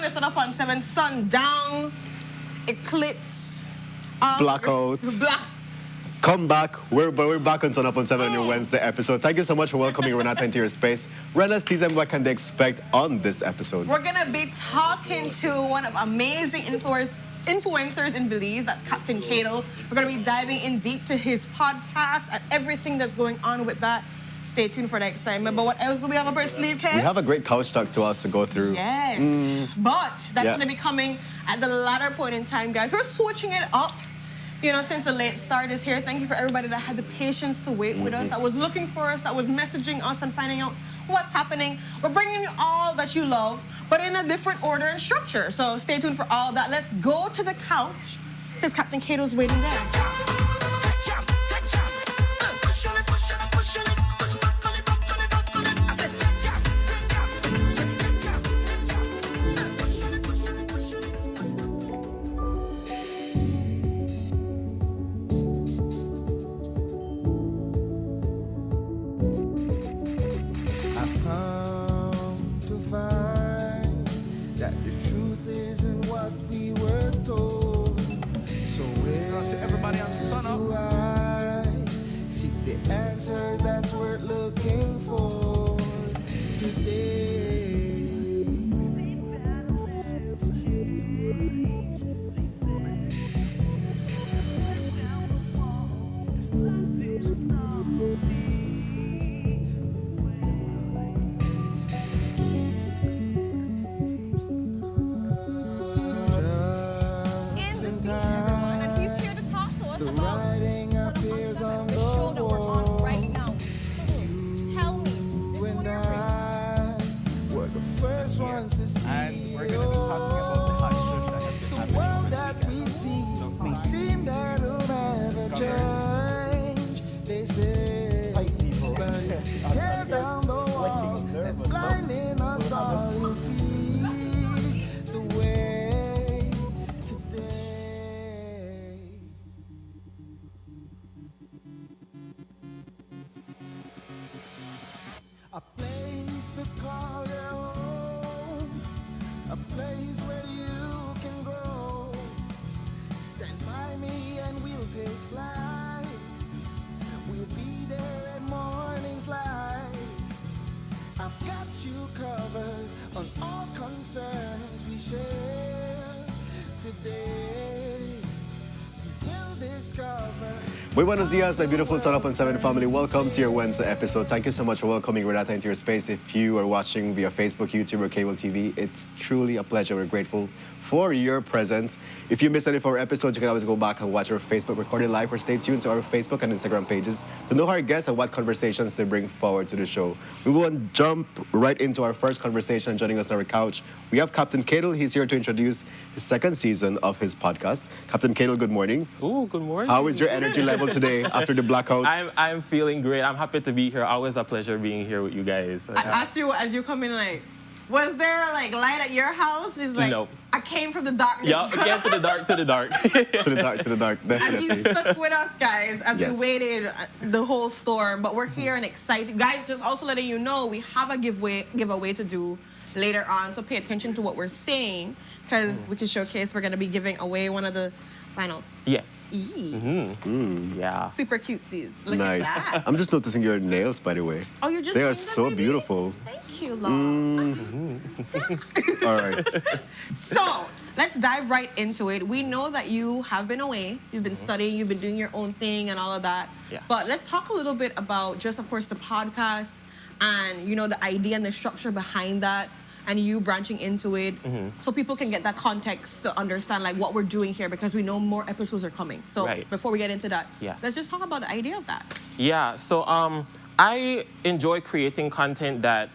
on the Sunup on 7, sundown, eclipse, blackout. Come back. We're back on Sunup on 7 on your Wednesday episode. Thank you so much for welcoming Renata into your space. Renas, tease them what can they expect on this episode? We're going to be talking to one of amazing influencers in Belize. That's Captain Cadle. We're going to be diving in deep to his podcast and everything that's going on with that. Stay tuned for the excitement. But what else do we have up our sleeve, Kev? We have a great couch talk to us to go through. Yes. But that's going to be coming at the latter point in time, guys. We're switching it up. You know, since the late start is here, thank you for everybody that had the patience to wait with us, that was looking for us, that was messaging us and finding out what's happening. We're bringing you all that you love, but in a different order and structure. So stay tuned for all that. Let's go to the couch because Captain Cato's waiting there. Muy buenos dias, my beautiful Sunup on 7 family. Welcome to your Wednesday episode. Thank you so much for welcoming Renata into your space. If you are watching via Facebook, YouTube, or cable TV, it's truly a pleasure. We're grateful for your presence. If you missed any of our episodes, you can always go back and watch our Facebook recorded live, or stay tuned to our Facebook and Instagram pages to know our guests and what conversations they bring forward to the show. We will jump right into our first conversation. Joining us on our couch, we have Captain Cadle. He's here to introduce his second season of his podcast. Captain Cadle, good morning. Oh, good morning. How is your energy level today after the blackout? I'm feeling great. I'm happy to be here. Always a pleasure being here with you guys. I asked you as you come in, like, was there like light at your house? Is like, no. I came from the darkness. Yeah, I came to the dark, to the dark. to the dark, definitely. And he stuck with us, guys, as we waited the whole storm. But we're here and excited. Guys, just also letting you know, we have a giveaway to do later on. So pay attention to what we're saying, because we can showcase. We're going to be giving away one of the vinyls. Yes. Yeah. Super cutesies. Look Nice. at that. I'm just noticing your nails, by the way. Oh, you're just They are seeing them, so baby? beautiful. Thank you, love. All right. So, let's dive right into it. We know that you have been away. You've been studying. You've been doing your own thing and all of that. Yeah. But let's talk a little bit about just, of course, the podcast and, you know, the idea and the structure behind that, and you branching into it, so people can get that context to understand like what we're doing here, because we know more episodes are coming. So before we get into that, let's just talk about the idea of that. Yeah, so I enjoy creating content that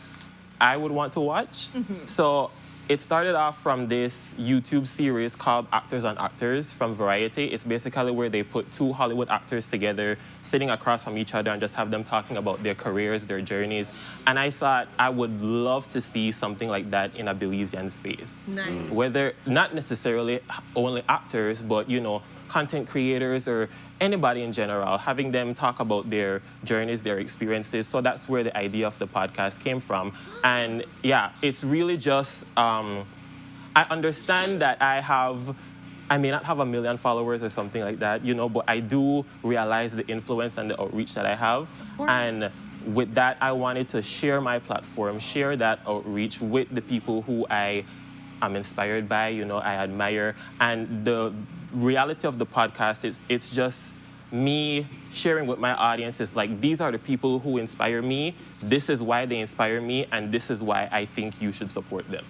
I would want to watch. So it started off from this YouTube series called Actors on Actors from Variety. It's basically where they put two Hollywood actors together, sitting across from each other, and just have them talking about their careers, their journeys. And I thought I would love to see something like that in a Belizean space. Nice. Whether not necessarily only actors, but, you know, content creators or anybody in general, having them talk about their journeys, their experiences. So that's where the idea of the podcast came from. And yeah, it's really just, I I understand that I may not have 1 million followers or something like that, but I do realize the influence and the outreach that I have. Of course. And with that, I wanted to share my platform, share that outreach with the people who I am inspired by, I admire. And the reality of the podcast, it's just me sharing with my audience is like, these are the people who inspire me. This is why they inspire me, and this is why I think you should support them.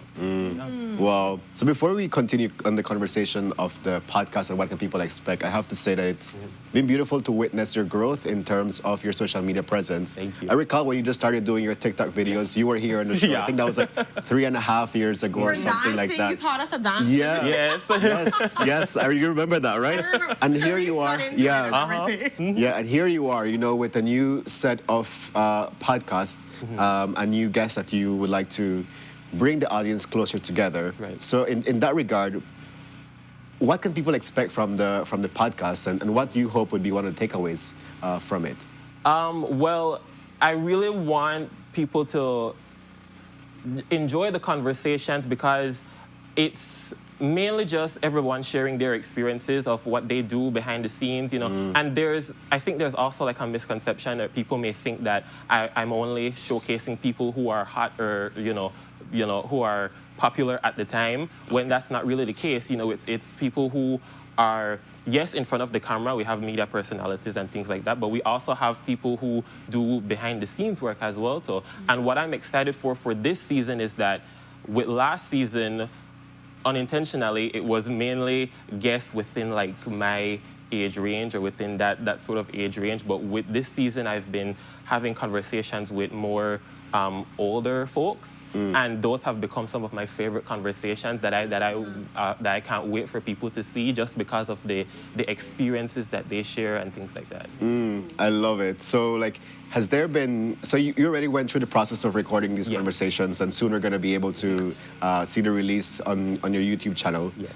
Wow. So before we continue on the conversation of the podcast and what can people expect, I have to say that it's been beautiful to witness your growth in terms of your social media presence. Thank you. I recall when you just started doing your TikTok videos, you were here on the show. Yeah. I think that was like 3.5 years ago or something like that. You taught us to dance. Yeah. Yes. Yes. You remember that, right? And here you are. Yeah. Yeah, and here you are, with a new set of podcasts, a new guest that you would like to bring the audience closer together. Right. So in that regard, what can people expect from the podcast, and what do you hope would be one of the takeaways from it? Well, I really want people to enjoy the conversations because it's mainly just everyone sharing their experiences of what they do behind the scenes, And I think there's also like a misconception that people may think that I'm only showcasing people who are hot or, who are popular at the time, when that's not really the case. It's people who are, yes, in front of the camera, we have media personalities and things like that, but we also have people who do behind the scenes work as well. So, and what I'm excited for this season is that with last season, unintentionally, it was mainly guests within like my age range or within that sort of age range. But with this season, I've been having conversations with more older folks, and those have become some of my favorite conversations that I can't wait for people to see, just because of the experiences that they share and things like that. I love it. So has there been, so you already went through the process of recording these Yes. conversations, and soon we're going to be able to see the release on your YouTube channel. Yes.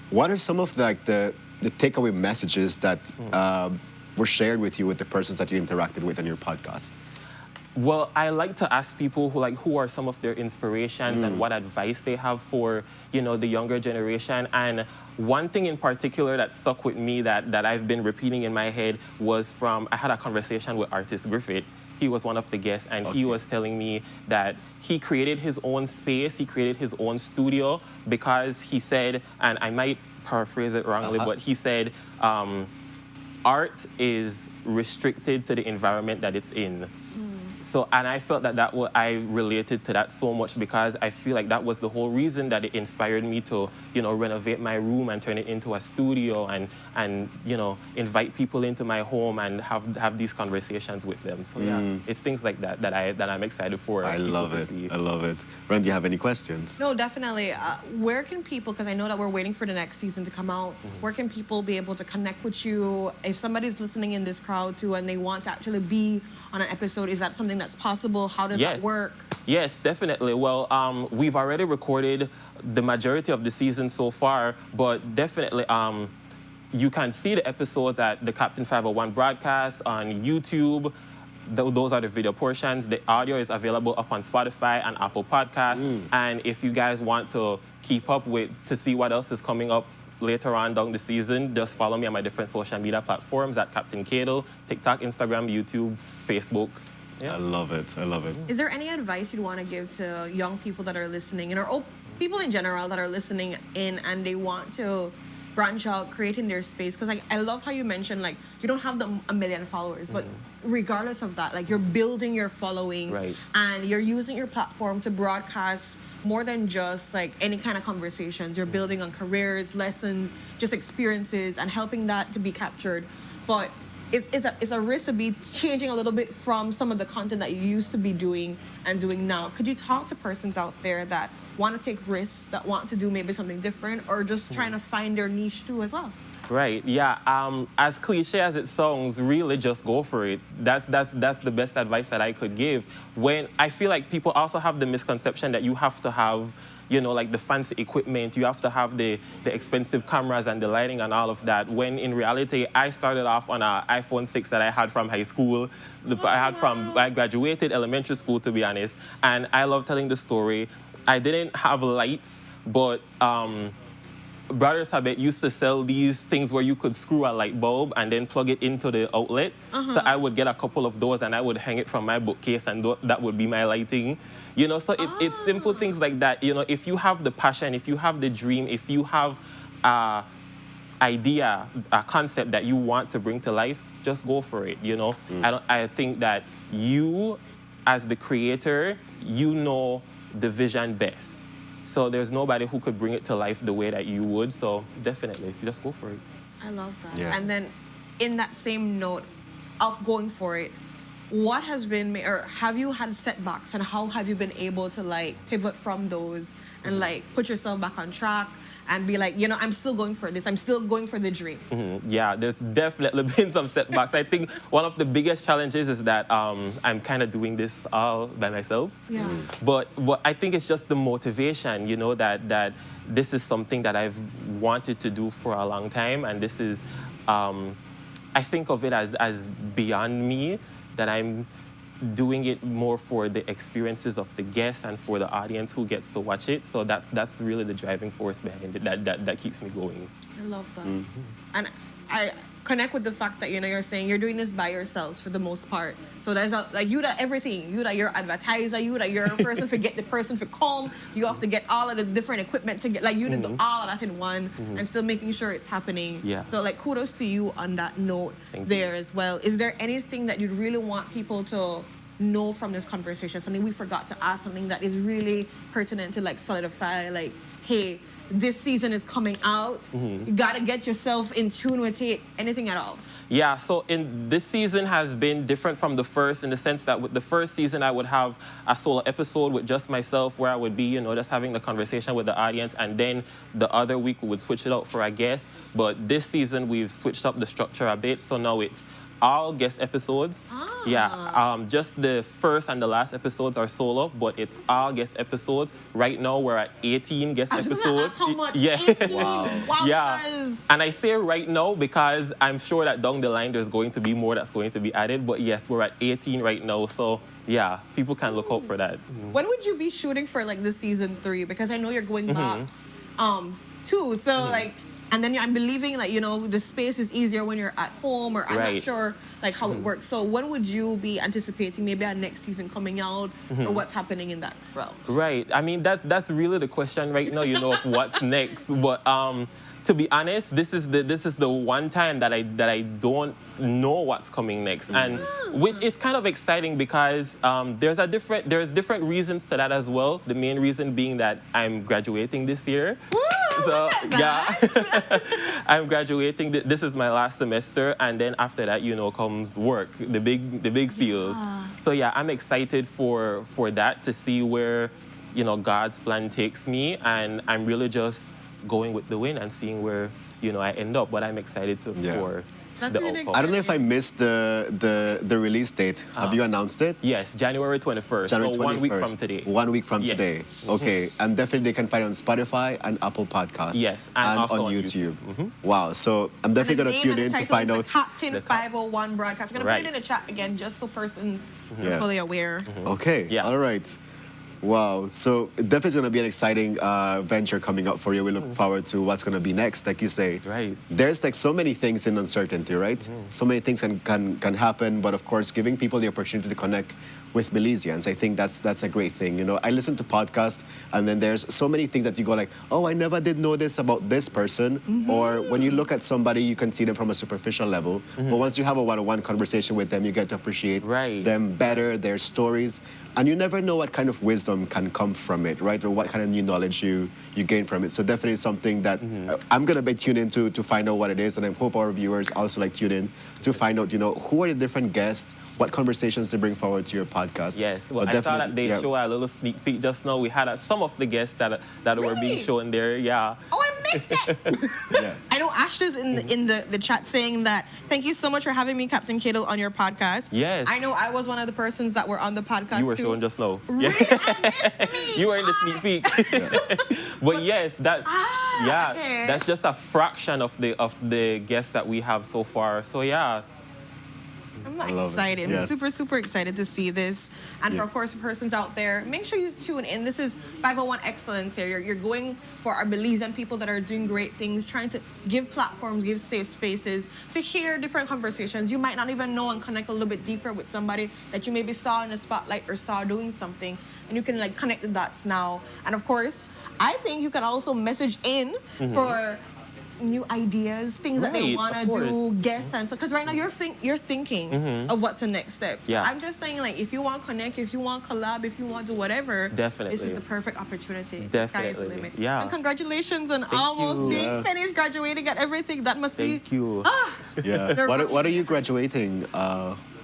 What are some of the takeaway messages that were shared with you with the persons that you interacted with on your podcast? Well, I like to ask people who are some of their inspirations and what advice they have for, the younger generation. And one thing in particular that stuck with me that I've been repeating in my head was I had a conversation with artist Griffith. He was one of the guests, and he was telling me that he created his own space, he created his own studio, because he said, and I might paraphrase it wrongly, but he said, art is restricted to the environment that it's in. So, and I felt I related to that so much, because I feel like that was the whole reason that it inspired me to, renovate my room and turn it into a studio and invite people into my home and have these conversations with them. So yeah, it's things like that I'm excited for. I love it. I love it. Ren, do you have any questions? No, definitely. Where can people, because I know that we're waiting for the next season to come out, where can people be able to connect with you? If somebody's listening in this crowd too and they want to actually be on an episode, is that something that's possible? How does that work? Yes, definitely. Well, we've already recorded the majority of the season so far, but definitely you can see the episodes at the Captain 501 broadcast on YouTube. Those are the video portions. The audio is available up on Spotify and Apple Podcasts. And if you guys want to keep up to see what else is coming up later on down the season, just follow me on my different social media platforms at Captain Cadle, TikTok, Instagram, YouTube, Facebook. Yeah. I love it. I love it. Is there any advice you'd want to give to young people that are listening, or people in general that are listening in and they want to branch out, creating their space? Because I love how you mentioned you don't have 1 million followers, but regardless of that, you're building your following, right, and you're using your platform to broadcast more than just any kind of conversations. You're building on careers, lessons, just experiences, and helping that to be captured. But it's a risk to be changing a little bit from some of the content that you used to be doing and doing now. Could you talk to persons out there that want to take risks, that want to do maybe something different, or just trying to find their niche too as well? Right, yeah. As cliche as it sounds, really just go for it. That's the best advice that I could give. When I feel like people also have the misconception that you have to have the fancy equipment, you have to have the expensive cameras and the lighting and all of that, when in reality, I started off on an iPhone 6 that I had from high school. I graduated elementary school, to be honest, and I love telling the story. I didn't have lights but Brothers Habit used to sell these things where you could screw a light bulb and then plug it into the outlet. So I would get a couple of those and I would hang it from my bookcase, and that would be my lighting. You know, so it's simple things like that. You know, if you have the passion, if you have the dream, if you have idea, a concept that you want to bring to life, just go for it, you know. I think that you, as the creator, you know the vision best. So there's nobody who could bring it to life the way that you would. So definitely, just go for it. I love that. Yeah. And then in that same note of going for it, what has been, or have you had setbacks, and how have you been able to like pivot from those and like put yourself back on track and be like, you know, I'm still going for this. I'm still going for the dream. Yeah, there's definitely been some setbacks. I think one of the biggest challenges is that I'm kind of doing this all by myself. Yeah. But I think it's just the motivation, you know, that this is something that I've wanted to do for a long time, and this is, I think of it as beyond me, that I'm doing it more for the experiences of the guests and for the audience who gets to watch it. So that's really the driving force behind it that keeps me going. I love that. And I connect with the fact that, you know, you're saying you're doing this by yourselves for the most part. So there's like you that everything, you that you're advertiser, you that you're a person for get the person for come, you have to get all of the different equipment to get, like you did all of that in one and still making sure it's happening. Yeah. So like kudos to you on that note there as well. Is there anything that you'd really want people to know from this conversation? Something we forgot to ask, something that is really pertinent to like solidify, like, hey, this season is coming out. You gotta get yourself in tune with it. Anything at all? Yeah, so in this season has been different from the first, in the sense that with the first season I would have a solo episode with just myself, where I would be, you know, just having the conversation with the audience, and then the other week we would switch it out for a guest. But this season we've switched up the structure a bit, so now it's all guest episodes. Yeah, just the first and the last episodes are solo, but it's all guest episodes. Right now we're at 18 guest episodes. How much? Yeah. 18? Wow. Yeah, Guys. and I say right now because I'm sure that down the line there's going to be more that's going to be added. But yes, we're at 18 right now, so yeah, people can look out for that. When would you be shooting for like the season 3? Because I know you're going back too. So like, and then I'm believing like, you know, the space is easier when you're at home, or I'm not sure like how it works. So when would you be anticipating maybe our next season coming out, or what's happening in that realm? Right. I mean, that's really the question right now, you know, of what's next. But to be honest, this is the one time that I don't know what's coming next, and which is kind of exciting because there's different reasons to that as well. The main reason being that I'm graduating this year. So yeah, I'm graduating. This is my last semester, and then after that, you know, comes work, the big fields. So yeah, I'm excited for that, to see where, you know, God's plan takes me, and I'm really just going with the wind and seeing where, you know, I end up. But I'm excited for That's the really outcome. I don't know if I missed the release date. Have you announced it? Yes, January 21st. January 21st. So 1 week from today. 1 week from Yes. today. Okay. And definitely they can find it on Spotify and Apple Podcasts. Yes, and also on YouTube. Wow. So I'm definitely going to tune in to find out. Top 10 501 broadcast. I'm going to put it in the chat again just so persons are fully aware. Okay. Yeah. All right. Wow. So definitely going to be an exciting venture coming up for you. We look forward to what's going to be next, like you say. Right. There's like so many things in uncertainty, right? So many things can happen, but of course, giving people the opportunity to connect with Belizeans, I think that's a great thing. You know, I listen to podcasts, and then there's so many things that you go like, oh, I never did know this about this person. Or when you look at somebody, you can see them from a superficial level. But once you have a one-on-one conversation with them, you get to appreciate them better, their stories. And you never know what kind of wisdom can come from it, right? Or what kind of new knowledge you gain from it. So definitely something that I'm going to be tuned in to find out what it is. And I hope our viewers also like tune in to find out, you know, who are the different guests, what conversations to bring forward to your podcast. Yes, well, I saw that they show a little sneak peek just now. We had some of the guests that were being shown there, yeah. Oh, I missed it. I know Ashta's in the chat saying that, thank you so much for having me, Captain Cadle, on your podcast. Yes. I know I was one of the persons that were on the podcast You were too. shown just now. Really? I missed me. You were in the sneak peek. But yes, that's just a fraction of the guests that we have so far. So yeah. I'm I love it. excited. Yes. I'm super, super excited to see this. And for, Yeah. of course, the persons out there, make sure you tune in. This is 501 Excellence here. You're going for our Belizean people that are doing great things, trying to give platforms, give safe spaces to hear different conversations. You might not even know and connect a little bit deeper with somebody that you maybe saw in the spotlight or saw doing something. And you can like connect the dots now. And of course, I think you can also message in for new ideas, things that they Right, want to of course. do, guests and so. Because right now you're thinking of what's the next step. So Yeah. I'm just saying, like, if you want to connect, if you want to collab, if you want to do whatever, Definitely. this is the perfect opportunity. The sky is the Definitely. limit. Yeah. And congratulations on Thank almost you. being Yeah. finished, graduating, and everything. That must Thank be. you. Yeah. They're What are you rocking. graduating?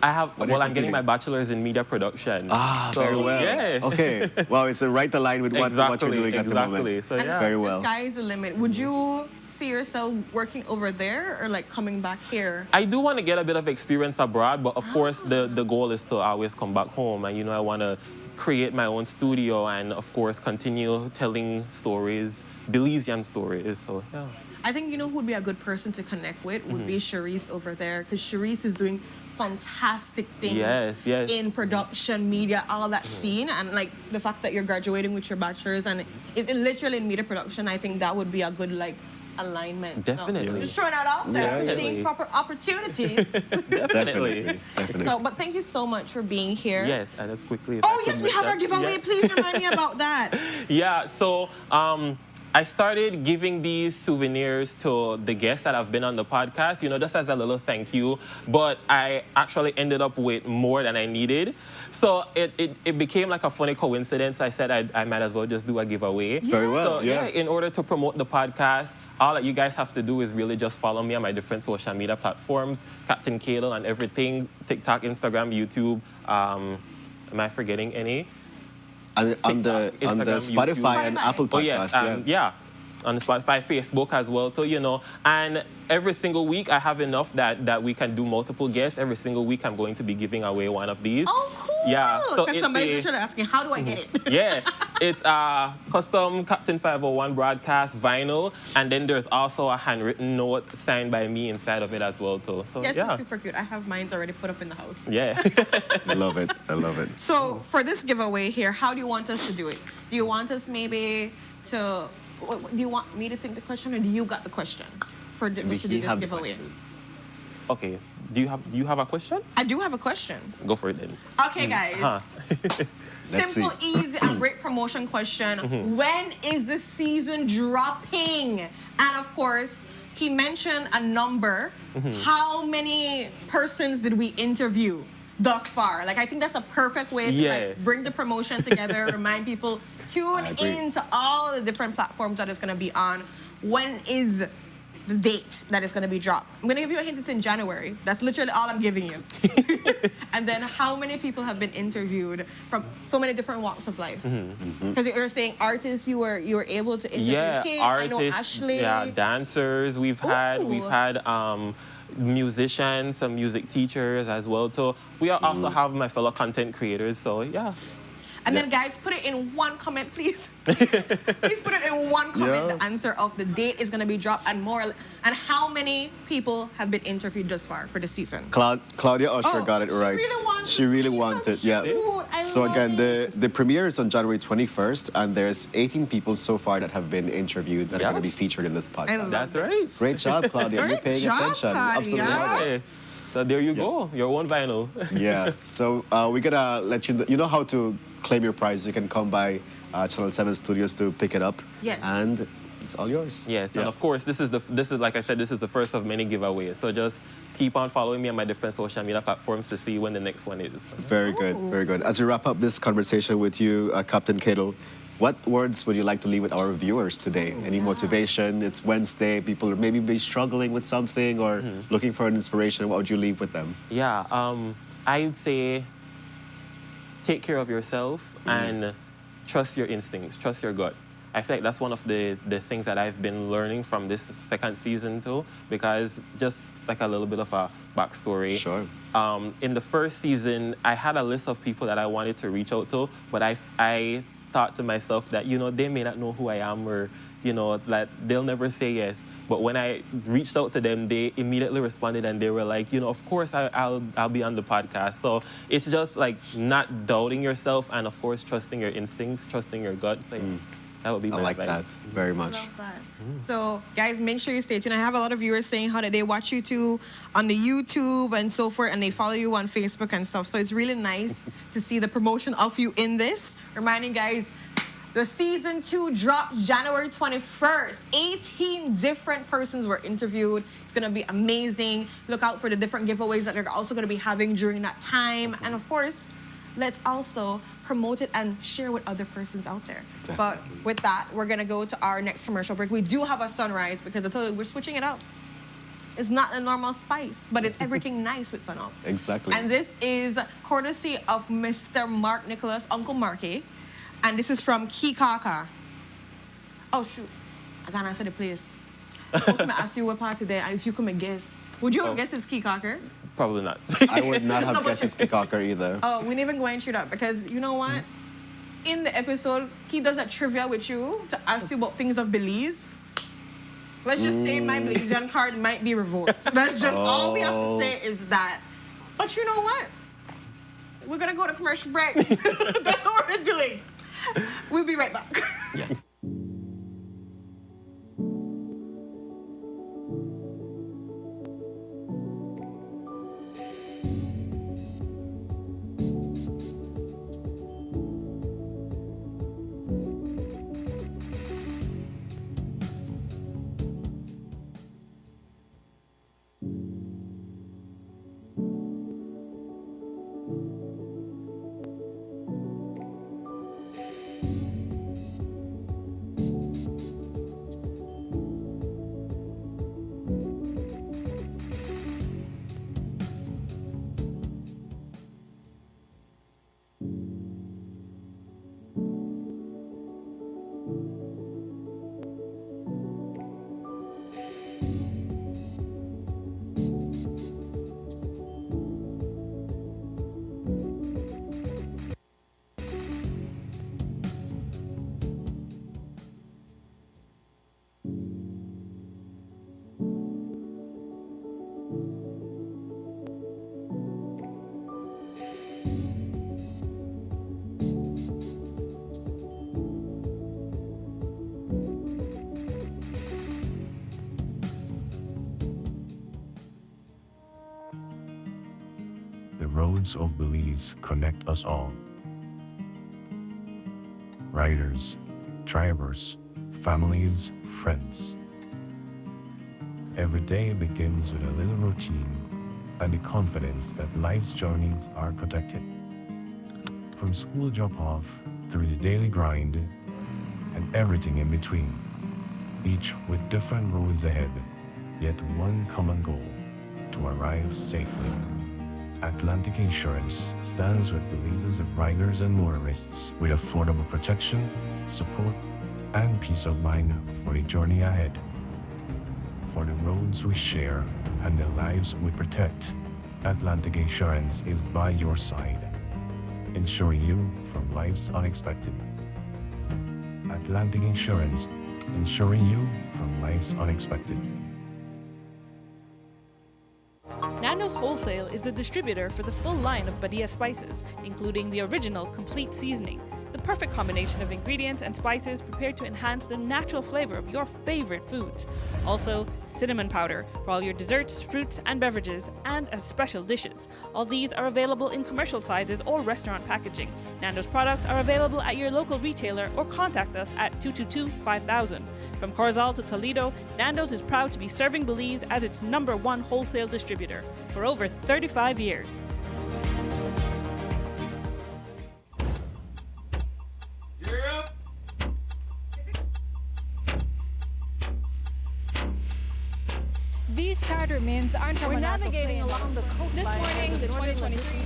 I have, What are you I'm getting my completing? bachelor's in media production. Very well. Yeah. Okay. Wow, it's right aligned with what you're doing at the moment. So And yeah. Very the well. sky is the limit. Would you see yourself working over there or like coming back here? I do want to get a bit of experience abroad, but of course the goal is to always come back home. And I want to create my own studio and of course continue telling stories, Belizean stories. So yeah. I think who would be a good person to connect with would be Charisse over there, because Charisse is doing fantastic things Yes. in production, media, all that scene, and like the fact that you're graduating with your bachelor's and is literally in media production. I think that would be a good like alignment. So, Definitely. just throwing that out there, Yeah. seeing proper opportunities. Definitely. Definitely. So, but thank you so much for being here. Yes, and as quickly as Oh I yes, could we make have that- our giveaway. Yeah. Please remind me about that. Yeah, so I started giving these souvenirs to the guests that have been on the podcast, just as a little thank you. But I actually ended up with more than I needed. So it became like a funny coincidence. I said I might as well just do a giveaway. Very well. So, yeah. in order to promote the podcast, all that you guys have to do is really just follow me on my different social media platforms, Captain Cadle and everything, TikTok, Instagram, YouTube. Am I forgetting any? And on the Instagram, Spotify YouTube. and Apple Oh, Podcast. yes, yeah. On Spotify, Facebook as well, too, And every single week, I have enough that we can do multiple guests. Every single week, I'm going to be giving away one of these. Oh, cool. Yeah, so Because it's somebody's a- literally asking, how do I get it? Yeah, it's a custom Captain 501 broadcast vinyl, and then there's also a handwritten note signed by me inside of it as well, too. So, Yes, yeah. it's super cute. I have mine already put up in the house. Yeah. I love it. I love it. So for this giveaway here, how do you want us to do it? Do you want us maybe to, do you want me to think the question or do you got the question for us to do We this have the giveaway? question. Okay. Do you have a question? I do have a question. Go for it then. Okay, guys. Huh. Let's Simple, see. easy, and great promotion question. When is the season dropping? And of course, he mentioned a number. How many persons did we interview thus far? Like, I think that's a perfect way to Yeah. like, bring the promotion together, remind people, tune I agree. in to all the different platforms that it's going to be on. When is the date that it's going to be dropped? I'm going to give you a hint. It's in January. That's literally all I'm giving you. And then how many people have been interviewed from so many different walks of life? Because you're saying artists, you were able to interview Yeah, him. I know artists, Ashley. yeah, dancers. We've had musicians, some music teachers as well. So we also have my fellow content creators. So yeah. And then guys, put it in one comment, please. Please put it in one comment. Yeah. The answer of the date is going to be dropped and more, and how many people have been interviewed thus far for the season. Claudia Usher Oh, got it she right. really wants She it. really She's so wanted, yeah. cute. I So love again, it. the premiere is on January 21st, and there's 18 people so far that have been interviewed that are Yeah. going to be featured in this podcast. love That's right. Great job, Claudia. You're Great paying job, attention. Claudia. Absolutely love it. Yeah. So there you go. Your own vinyl. Yeah. So we're gonna let you know. You know how to claim your prize. You can come by Channel 7 Studios to pick it up. Yes. And it's all yours. Yes, Yeah. and of course, this is like I said, this is the first of many giveaways. So just keep on following me on my different social media platforms to see when the next one is. Very good. Very good. As we wrap up this conversation with you, Captain Cadle, what words would you like to leave with our viewers today? Any motivation? It's Wednesday. People are maybe be struggling with something or looking for an inspiration. What would you leave with them? Yeah, I'd say take care of yourself and trust your instincts, trust your gut. I feel like that's one of the things that I've been learning from this second season too, because just like a little bit of a backstory. Sure. In the first season, I had a list of people that I wanted to reach out to, but I thought to myself that, they may not know who I am or, that they'll never say yes. But when I reached out to them, they immediately responded and they were like, of course I'll be on the podcast. So it's just like not doubting yourself and of course trusting your instincts, trusting your gut. So that would be my like advice. that very much. Love that. So, guys, make sure you stay tuned. I have a lot of viewers saying how that they watch you too on the YouTube and so forth, and they follow you on Facebook and stuff. So it's really nice to see the promotion of you in this. Reminding guys, the season 2 dropped January 21st. 18 different persons were interviewed. It's gonna be amazing. Look out for the different giveaways that they're also gonna be having during that time. And of course, let's also promote it and share with other persons out there. Definitely. But with that, we're gonna go to our next commercial break. We do have a sunrise because I told you we're switching it up. It's not a normal spice, but it's everything nice with Sunup. Exactly. And this is courtesy of Mr. Mark Nicholas, Uncle Marky. And this is from Kikaka. Oh shoot, I gotta answer the place. I was gonna ask you what part today, and if you come and guess. Would you have guessed it's Kikaka? Probably not. I would not have guessed it's Peacocker either. Oh, we didn't even go into that because you know what? In the episode, he does a trivia with you to ask you about things of Belize. Let's just say my Belizean card might be revoked. That's just all we have to say is that. But you know what? We're gonna go to commercial break. That's what we're doing. We'll be right back. Yes. The roads of Belize connect us all. Riders, drivers, families, friends. Every day begins with a little routine and the confidence that life's journeys are protected. From school drop-off through the daily grind and everything in between, each with different roads ahead, yet one common goal: to arrive safely. Atlantic Insurance stands with Belize's riders and motorists with affordable protection, support, and peace of mind for the journey ahead. For the roads we share and the lives we protect, Atlantic Insurance is by your side, insuring you from life's unexpected. Atlantic Insurance, insuring you from life's unexpected. Nando's Wholesale is the distributor for the full line of Badia spices, including the original complete seasoning, the perfect combination of ingredients and spices prepared to enhance the natural flavor of your favorite foods. Also, cinnamon powder for all your desserts, fruits, and beverages, and as special dishes. All these are available in commercial sizes or restaurant packaging. Nando's products are available at your local retailer or contact us at 222-5000. From Corozal to Toledo, Nando's is proud to be serving Belize as its #1 wholesale distributor for over 35 years. These charter mints aren't We're navigating along the coastline. This morning, the 2023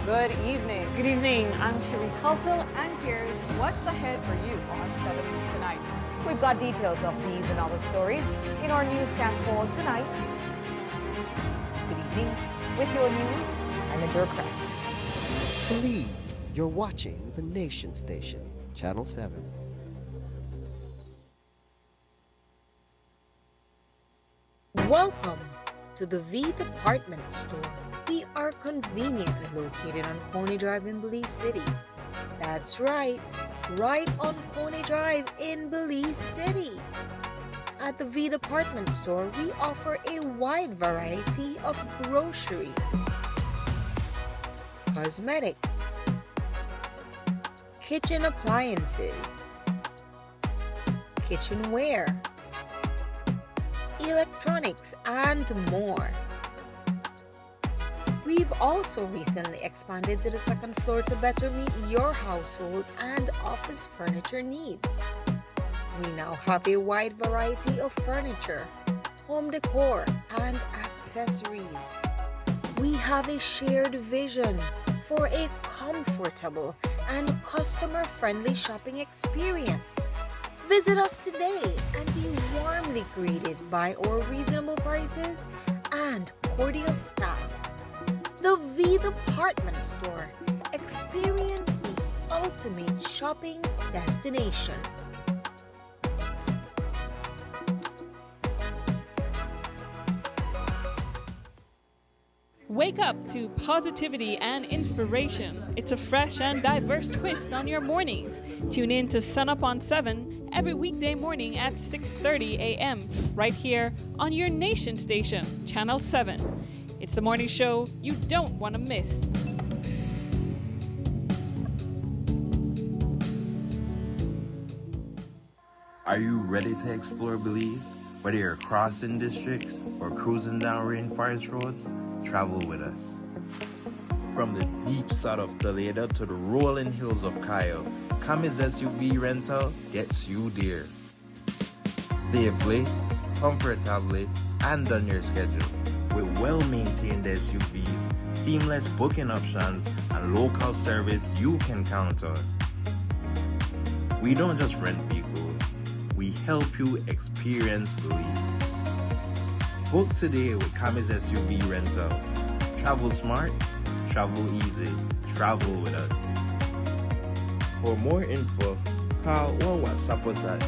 Good evening. Good evening, I'm Cherie Halsell, And here's what's ahead for you on 7 News tonight. We've got details of these and other stories in our newscast for tonight. Good evening. With your news, I'm Adura Craft. Belize, you're watching the Nation Station, Channel 7. Welcome to the V Department Store. We are conveniently located on Coney Drive in Belize City. That's right on Coney Drive in Belize City. At the V Department Store, we offer a wide variety of groceries, cosmetics, kitchen appliances, kitchenware, electronics, and more. We've also recently expanded to the second floor to better meet your household and office furniture needs. We now have a wide variety of furniture, home decor, and accessories. We have a shared vision for a comfortable and customer-friendly shopping experience. Visit us today and be warmly greeted by our reasonable prices and cordial staff. The V Department Store. Experience the ultimate shopping destination. Wake up to positivity and inspiration. It's a fresh and diverse twist on your mornings. Tune in to Sunup on 7 every weekday morning at 6:30 a.m. right here on your nation station, Channel 7. It's the morning show you don't want to miss. Are you ready to explore Belize? Whether you're crossing districts or cruising down rainforest roads, travel with us. From the deep south of Toledo to the rolling hills of Cayo, Kami's SUV rental gets you there. Safely, comfortably, and on your schedule. With well-maintained SUVs, seamless booking options, and local service you can count on. We don't just rent vehicles, we help you experience Belize. Book today with Kami's SUV rental. Travel smart, travel easy, travel with us. For more info, call or WhatsApp us at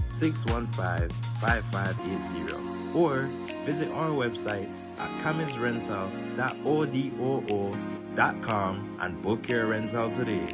501-615-5580 or visit our website at kamisrental.odoo.com and book your rental today.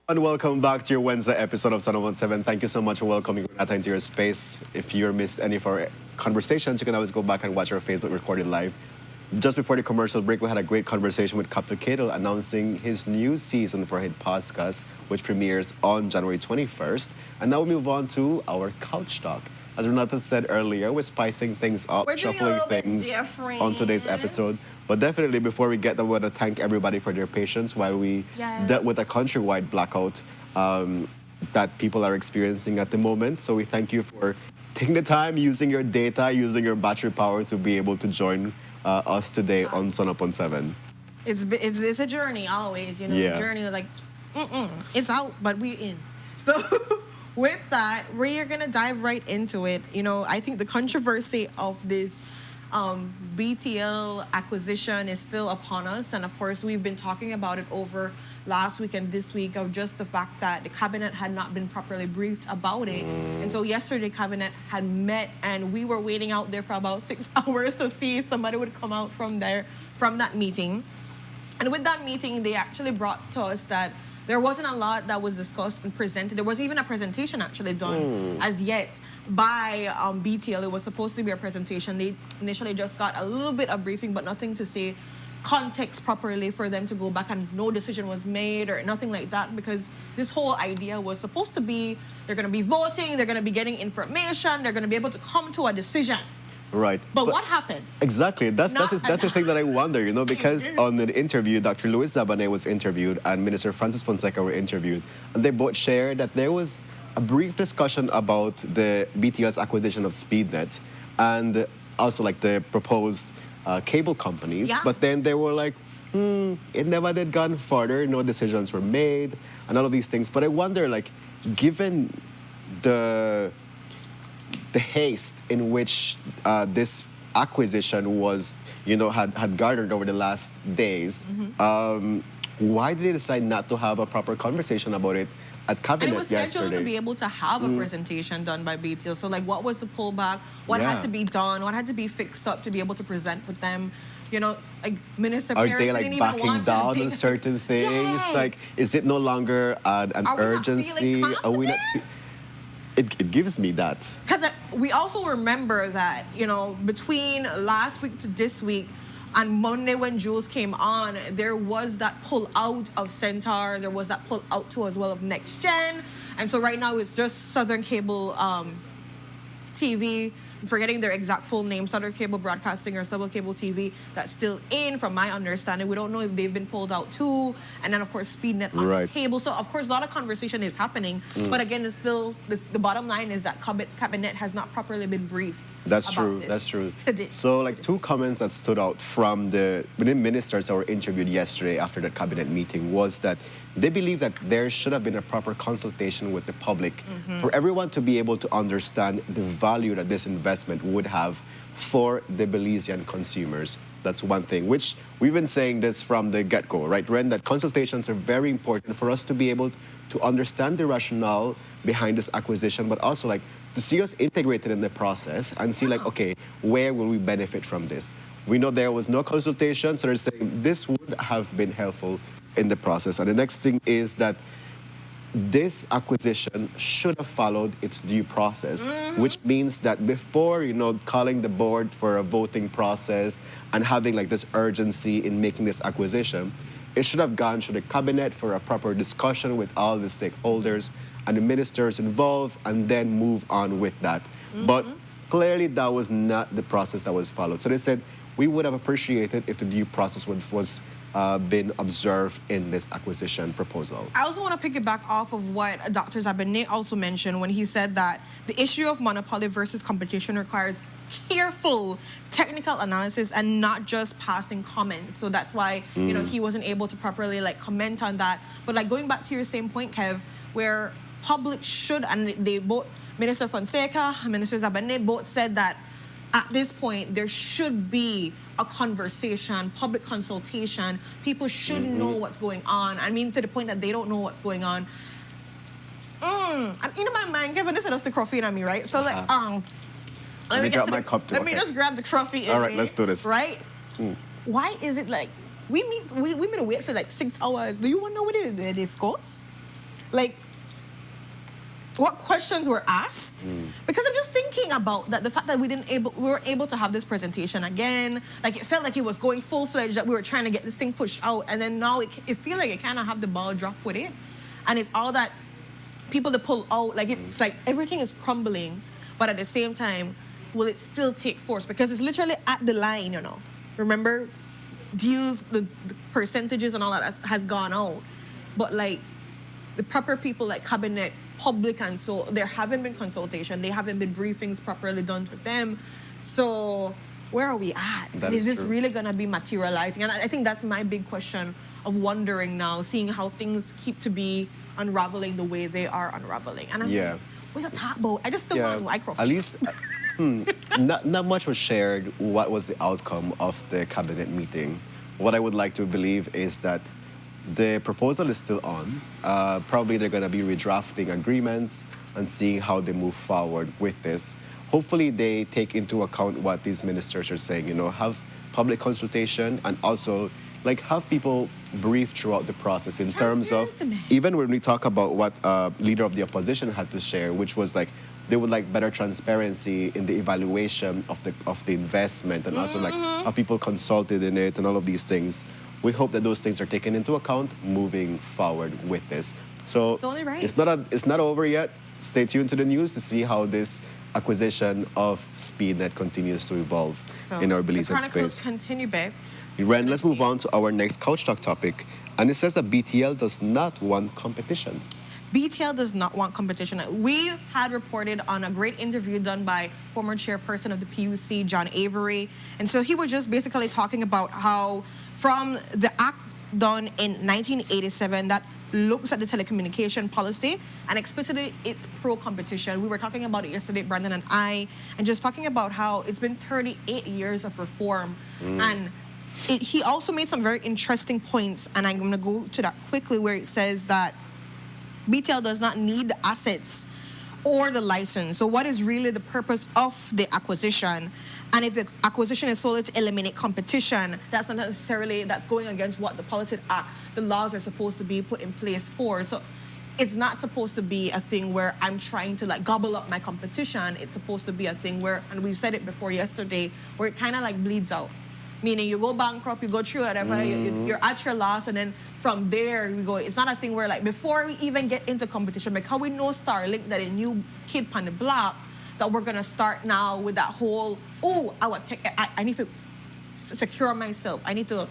And welcome back to your Wednesday episode of Sunup on 7. Thank you so much for welcoming Renata into your space. If you missed any of our conversations, you can always go back and watch our Facebook recorded live. Just before the commercial break, we had a great conversation with Captain Cadle announcing his new season for his podcast, which premieres on January 21st. And now we move on to our couch talk. As Renata said earlier, we're spicing things up, shuffling things on today's episode. But definitely, before we get there, we want to thank everybody for their patience while we dealt with a countrywide blackout that people are experiencing at the moment. So we thank you for taking the time, using your data, using your battery power to be able to join us today on Sunup on 7. It's a journey always, you know. Yeah. A journey like, it's out, but we're in. So with that, we're gonna dive right into it. You know, I think the controversy of this BTL acquisition is still upon us, and of course we've been talking about it over last week and this week of just the fact that the cabinet had not been properly briefed about it. And so yesterday cabinet had met and we were waiting out there for about 6 hours to see if somebody would come out from that meeting. And with that meeting, they actually brought to us that there wasn't a lot that was discussed and presented. There wasn't even a presentation actually done as yet by BTL. It was supposed to be a presentation. They initially just got a little bit of briefing, but nothing to say context properly for them to go back and no decision was made or nothing like that, because this whole idea was supposed to be they're going to be voting, they're going to be getting information, they're going to be able to come to a decision. Right. But what happened? Exactly. That's the thing that I wonder, you know, because on the interview, Dr. Louis Zabane was interviewed and Minister Francis Fonseca were interviewed, and they both shared that there was a brief discussion about the BTL's acquisition of SpeedNet and also like the proposed cable companies. Yeah. But then they were like, it never did gone further, no decisions were made and all of these things. But I wonder, like, given the haste in which this acquisition was, you know, had garnered over the last days, why did they decide not to have a proper conversation about it at cabinet And it was scheduled yesterday? to be able to have a presentation done by BTL. So, like, what was the pullback? What Yeah. had to be done? What had to be fixed up to be able to present with them? You know, like, Minister Are Paris they didn't like even backing want to down be- on certain things? Yeah. Like, is it no longer an Are we not urgency? feeling Are we not? confident? It gives me that. Because we also remember that, you know, between last week to this week, on Monday when Jules came on, there was that pull out of Centaur. There was that pull out too as well of Next Gen. And so right now it's just Southern Cable TV. I'm forgetting their exact full name, Southern Cable Broadcasting or Southern Cable TV, that's still in, from my understanding. We don't know if they've been pulled out too. And then, of course, SpeedNet on Right. the table. So, of course, a lot of conversation is happening. But again, it's still, the bottom line is that cabinet has not properly been briefed. That's about true. this That's true. today. So, like, two comments that stood out from the ministers that were interviewed yesterday after the cabinet meeting was that they believe that there should have been a proper consultation with the public for everyone to be able to understand the value that this investment would have for the Belizean consumers. That's one thing, which we've been saying this from the get-go, right, Ren? That consultations are very important for us to be able to understand the rationale behind this acquisition, but also, like, to see us integrated in the process and see, like, okay, where will we benefit from this? We know there was no consultation, so they're saying this would have been helpful in the process. And the next thing is that this acquisition should have followed its due process, which means that before, you know, calling the board for a voting process and having like this urgency in making this acquisition, it should have gone to the cabinet for a proper discussion with all the stakeholders and the ministers involved, and then move on with that. But clearly that was not the process that was followed. So they said, we would have appreciated if the due process was been observed in this acquisition proposal. I also want to piggyback off of what Dr. Zabane also mentioned when he said that the issue of monopoly versus competition requires careful technical analysis and not just passing comments. So that's why, you know, he wasn't able to properly like comment on that. But like going back to your same point, Kev, where public should, and they both, Minister Fonseca and Minister Zabane both said that at this point, there should be a conversation, public consultation. People should know what's going on. I mean, to the point that they don't know what's going on. And in my mind, Kevin, this is just the coffee on me, right? So, like, Let me get grab to my the- cup too, Let me okay. just grab the coffee. All right, let's do this. Right? Why is it like, we mean to wait for like 6 hours. Do you want to know what they discuss? Like, what questions were asked? Because I'm just thinking about that, the fact that we were able to have this presentation again. Like, it felt like it was going full-fledged, that we were trying to get this thing pushed out, and then now it feels like it kind of have the ball drop with it. And it's all that people to pull out, like it's like everything is crumbling, but at the same time, will it still take force? Because it's literally at the line, you know. Remember, deals, the percentages and all that has gone out. But like, the proper people like cabinet, public, and so there haven't been consultation, they haven't been briefings properly done for them. So where are we at? That And is is this true. really gonna be materializing? And I think that's my big question of wondering now, seeing how things keep to be unraveling the way they are unraveling. And I'm like, what you talk about? I just still want a microphone. At least not much was shared what was the outcome of the cabinet meeting. What I would like to believe is that the proposal is still on. Probably they're going to be redrafting agreements and seeing how they move forward with this. Hopefully they take into account what these ministers are saying, you know, have public consultation and also like have people briefed throughout the process in terms of, Transparency. even when we talk about what leader of the opposition had to share, which was like, they would like better transparency in the evaluation of the investment, and also like how people consulted in it and all of these things. We hope that those things are taken into account moving forward with this. So It's only right. it's not over yet. Stay tuned to the news to see how this acquisition of SpeedNet continues to evolve So in our the Belize chronicles space. continue, babe. Ren, let's move on to our next Couch Talk topic. And it says that BTL does not want competition. BTL does not want competition. We had reported on a great interview done by former chairperson of the PUC, John Avery. And so he was just basically talking about how from the act done in 1987 that looks at the telecommunication policy and explicitly it's pro-competition. We were talking about it yesterday, Brandon and I, and just talking about how it's been 38 years of reform. And he also made some very interesting points, and I'm going to go to that quickly, where it says that BTL does not need the assets or the license. So what is really the purpose of the acquisition? And if the acquisition is solely to eliminate competition, that's not necessarily, that's going against what the Policy Act, the laws are supposed to be put in place for. So it's not supposed to be a thing where I'm trying to like gobble up my competition. It's supposed to be a thing where, and we said it before yesterday, where it kind of like bleeds out. Meaning you go bankrupt, you go through whatever, you're at your loss, and then from there we go. It's not a thing where like before we even get into competition, like how we know Starlink, that a new kid on the block, that we're gonna start now with that whole, I need to secure myself. I need to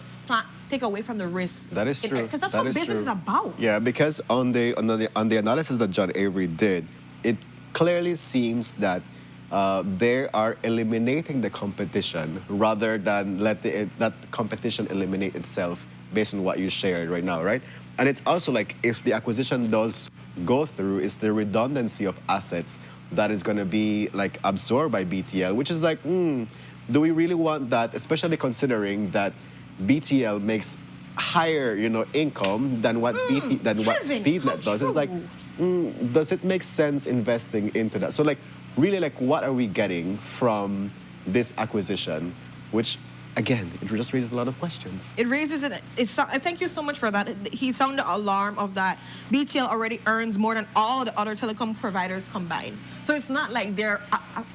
take away from the risk. That is true. Because that's what business is about. Yeah, because on the analysis that John Avery did, it clearly seems that they are eliminating the competition rather than let that competition eliminate itself based on what you shared right now, right? And it's also like if the acquisition does go through, it's the redundancy of assets that is going to be like absorbed by BTL, which is like, do we really want that? Especially considering that BTL makes higher, income than what SpeedNet does. It's like, does it make sense investing into that? So like, really, like, what are we getting from this acquisition? Which, again, it just raises a lot of questions. It raises it. Thank you so much for that. He sounded the alarm of that. BTL already earns more than all the other telecom providers combined. So it's not like they're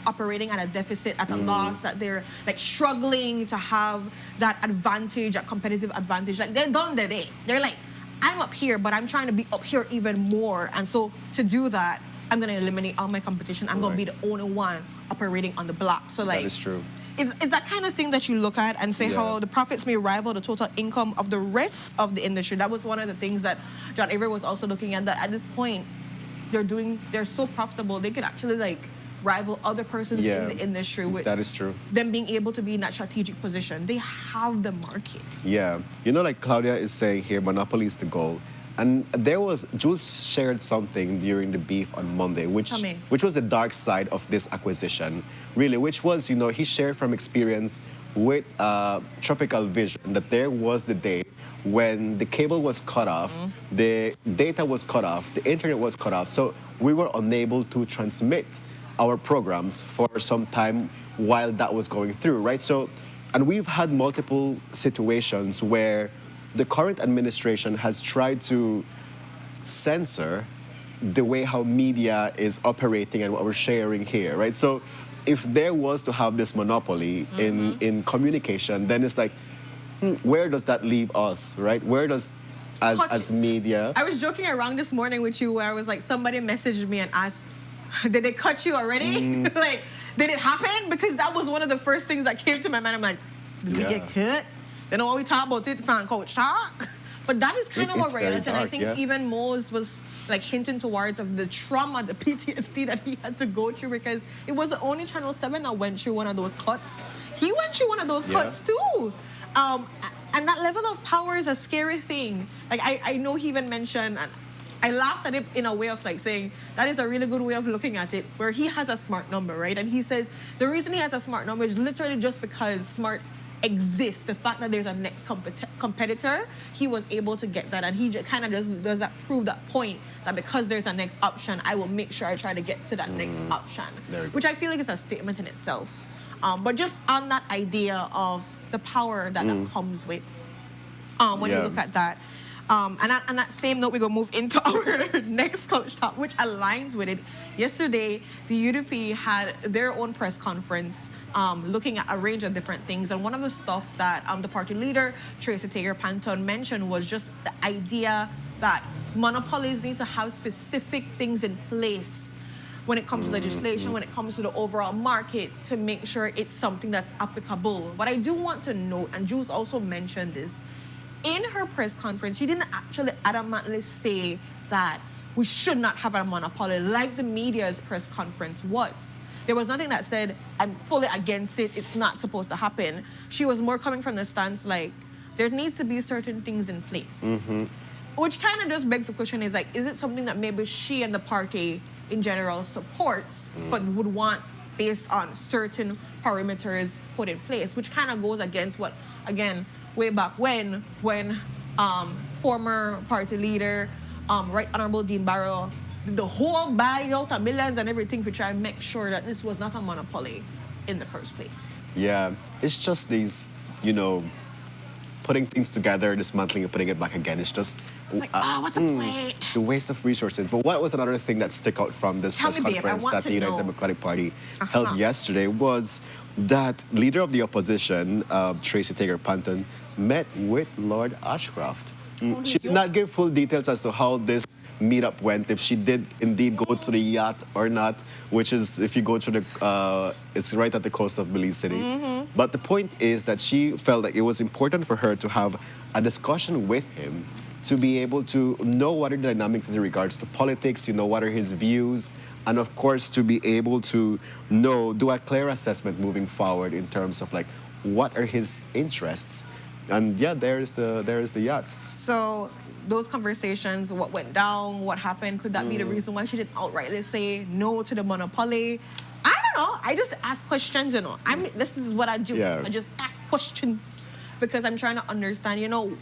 operating at a deficit, at a loss, that they're like struggling to have that advantage, a competitive advantage. Like they're done their day. They're like, I'm up here, but I'm trying to be up here even more. And so to do that, I'm going to eliminate all my competition. I'm going to be the only one operating on the block. So like, that is true. It's that kind of thing that you look at and say how the profits may rival the total income of the rest of the industry. That was one of the things that John Avery was also looking at, that at this point, they're so profitable, they could actually like rival other persons in the industry with that is true. them being able to be in that strategic position. They have the market. Yeah. Like Claudia is saying here, monopoly is the goal. And Jules shared something during the beef on Monday, which was the dark side of this acquisition, really, which was, he shared from experience with Tropical Vision that there was the day when the cable was cut off, the data was cut off, the internet was cut off, so we were unable to transmit our programs for some time while that was going through, right? So, and we've had multiple situations where the current administration has tried to censor the way how media is operating and what we're sharing here, right? So if there was to have this monopoly in communication, then it's like, where does that leave us, right? Where does, as media... I was joking around this morning with you where I was like, somebody messaged me and asked, did they cut you already? Like, did it happen? Because that was one of the first things that came to my mind. I'm like, did we get cut? They know what we talk about it, fan coach talk. But that is kind of a reality. And I think even Mose was like hinting towards of the trauma, the PTSD that he had to go through, because it wasn't only Channel 7 that went through one of those cuts. He went through one of those cuts too. And that level of power is a scary thing. Like I know he even mentioned, and I laughed at it in a way of like saying, that is a really good way of looking at it, where he has a smart number, right? And he says the reason he has a smart number is literally just because smart exists. The fact that there's a next competitor, he was able to get that, and he kind of just does that, prove that point that because there's a next option, I will make sure I try to get to that next option, which I feel like is a statement in itself. But just on that idea of the power that comes with when you look at that. And on that same note, we're going to move into our next coach talk, which aligns with it. Yesterday, the UDP had their own press conference looking at a range of different things. And one of the stuff that the party leader, Tracy Tager-Panton, mentioned was just the idea that monopolies need to have specific things in place when it comes to legislation, when it comes to the overall market, to make sure it's something that's applicable. What I do want to note, and Jules also mentioned this, in her press conference, she didn't actually adamantly say that we should not have a monopoly like the media's press conference was. There was nothing that said, I'm fully against it, it's not supposed to happen. She was more coming from the stance like, there needs to be certain things in place. Which kind of just begs the question is like, is it something that maybe she and the party in general supports, but would want based on certain parameters put in place, which kind of goes against what, again, way back when former party leader, Right Honorable Dean Barrow, did the whole buyout of millions and everything to try and make sure that this was not a monopoly in the first place. Yeah, it's just these, you know, putting things together, dismantling and putting it back again. It's just It's like, what's the point? the waste of resources. But what was another thing that stuck out from this Tell press me, babe, I conference want that to the United know. Democratic Party held yesterday was that leader of the opposition, Tracy Tager-Panton, met with Lord Ashcroft. She did not give full details as to how this meetup went, if she did indeed go to the yacht or not, which is, if you go to the, it's right at the coast of Belize City. But the point is that she felt that it was important for her to have a discussion with him to be able to know what are the dynamics in regards to politics, you know, what are his views, and of course to be able to know, do a clear assessment moving forward in terms of like, what are his interests? And yeah, there's the yacht. So those conversations, what went down, what happened, could that be the reason why she didn't outrightly say no to the monopoly? I don't know. I just ask questions, you know. This is what I do. Yeah. I just ask questions because I'm trying to understand, you know,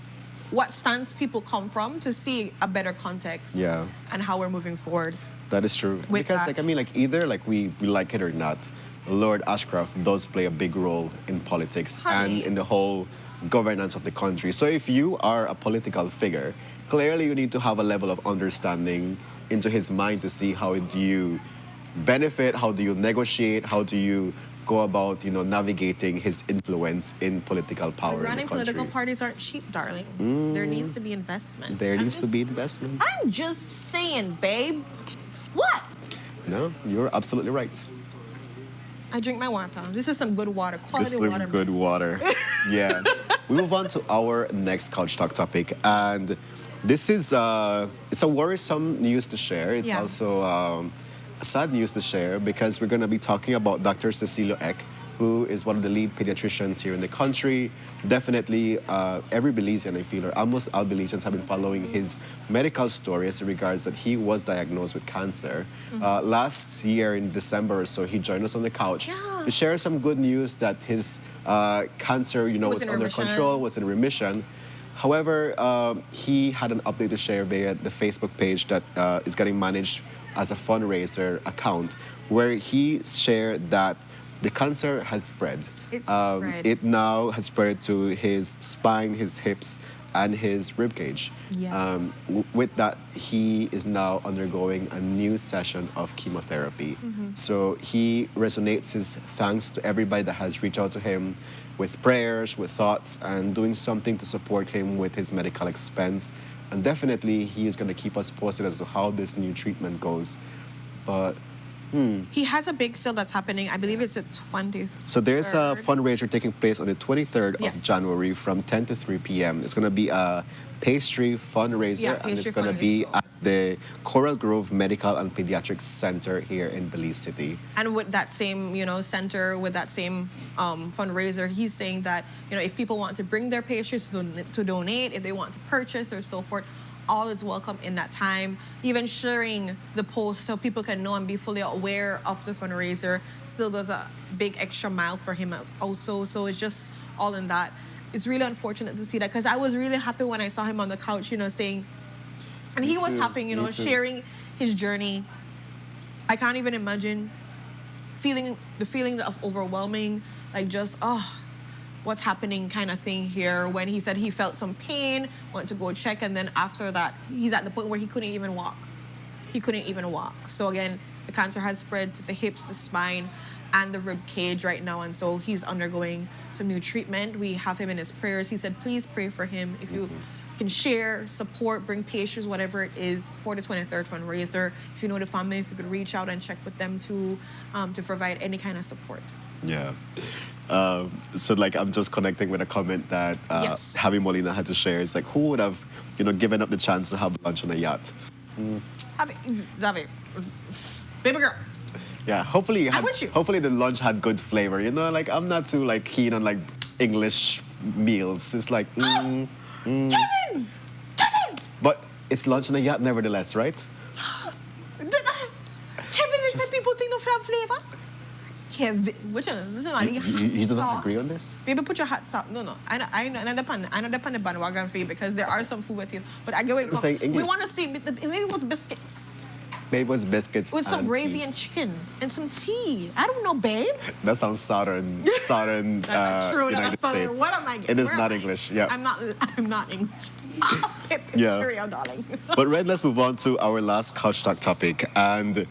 what stance people come from to see a better context and how we're moving forward. That is true. With Because, that. like, I mean, like, either, like, we like it or not, Lord Ashcroft does play a big role in politics Honey. and in the whole governance of the country. So if you are a political figure, clearly you need to have a level of understanding into his mind to see how do you benefit, how do you negotiate, how do you go about, you know, navigating his influence in political power in the Running country. political parties aren't cheap, darling. There needs to be investment. There I'm needs to just- be investment. I'm just saying, babe. What? No, you're absolutely right. I drink my water. This is some good water, quality This is water. good water. Yeah. We move on to our next Couch Talk topic. And this is, it's a worrisome news to share. It's Yeah. also sad news to share because we're going to be talking about Dr. Cecilio Eck, who is one of the lead pediatricians here in the country. Definitely every Belizean, I feel, or almost all Belizeans have been following his medical story as regards that he was diagnosed with cancer. Last year in December or so, he joined us on the couch Yeah. to share some good news that his cancer, you know, Was was in under remission. control, was in remission. However, he had an update to share via the Facebook page that is getting managed as a fundraiser account, where he shared that the cancer has spread. It's spread. It now has spread to his spine, his hips, and his rib cage. Yes. With that, he is now undergoing a new session of chemotherapy. So he resonates his thanks to everybody that has reached out to him with prayers, with thoughts, and doing something to support him with his medical expense. And definitely, he is going to keep us posted as to how this new treatment goes. But He has a big sale that's happening. I believe it's the 20th. so there's a fundraiser taking place on the 23rd of Yes. January from 10 to 3 p.m. It's going to be a pastry fundraiser, Yeah, and it's pastry going to be fundraiser. at the Coral Grove Medical and Pediatrics Center here in Belize City. And with that same, you know, center, with that same fundraiser, he's saying that, you know, if people want to bring their pastries to donate, if they want to purchase or so forth, all is welcome in that time. Even sharing the post so people can know and be fully aware of the fundraiser still does a big extra mile for him also. So it's just all in that. It's really unfortunate to see that because I was really happy when I saw him on the couch, you know, saying, and he was too, happy, you know, me too. sharing his journey. I can't even imagine the feeling of overwhelming, like just, what's happening kind of thing here when he said he felt some pain, went to go check, and then after that, he's at the point where he couldn't even walk. He couldn't even walk. So again, the cancer has spread to the hips, the spine, and the rib cage right now, and so he's undergoing some new treatment. We have him in his prayers. He said, please pray for him. If you can share, support, bring pastries, whatever it is, for the 23rd fundraiser. If you know the family, if you could reach out and check with them to provide any kind of support. Yeah. So like I'm just connecting with a comment that Yes. Javi Molina had to share. It's like, who would have, given up the chance to have lunch on a yacht? Xavi, baby girl. Yeah, hopefully I'm with you. hopefully the lunch had good flavor. Like I'm not too like keen on like English meals. It's like Kevin! but it's lunch on a yacht nevertheless, right? Kevin is the people think no flavor. Kevin, which one? You do not agree on this? Baby, put your hot sauce. No. I know the bandwagon for you because there are some food with this. But I get what it comes. saying English. We want to see maybe with biscuits. Maybe it was biscuits With some and gravy tea. and chicken and some tea. I don't know, babe. That sounds southern That's not true. United That's not- States. What am I getting? It is Where not am I? English. Yeah. I'm not English. Yeah. Cheerio, darling. But Red, let's move on to our last couch talk topic. And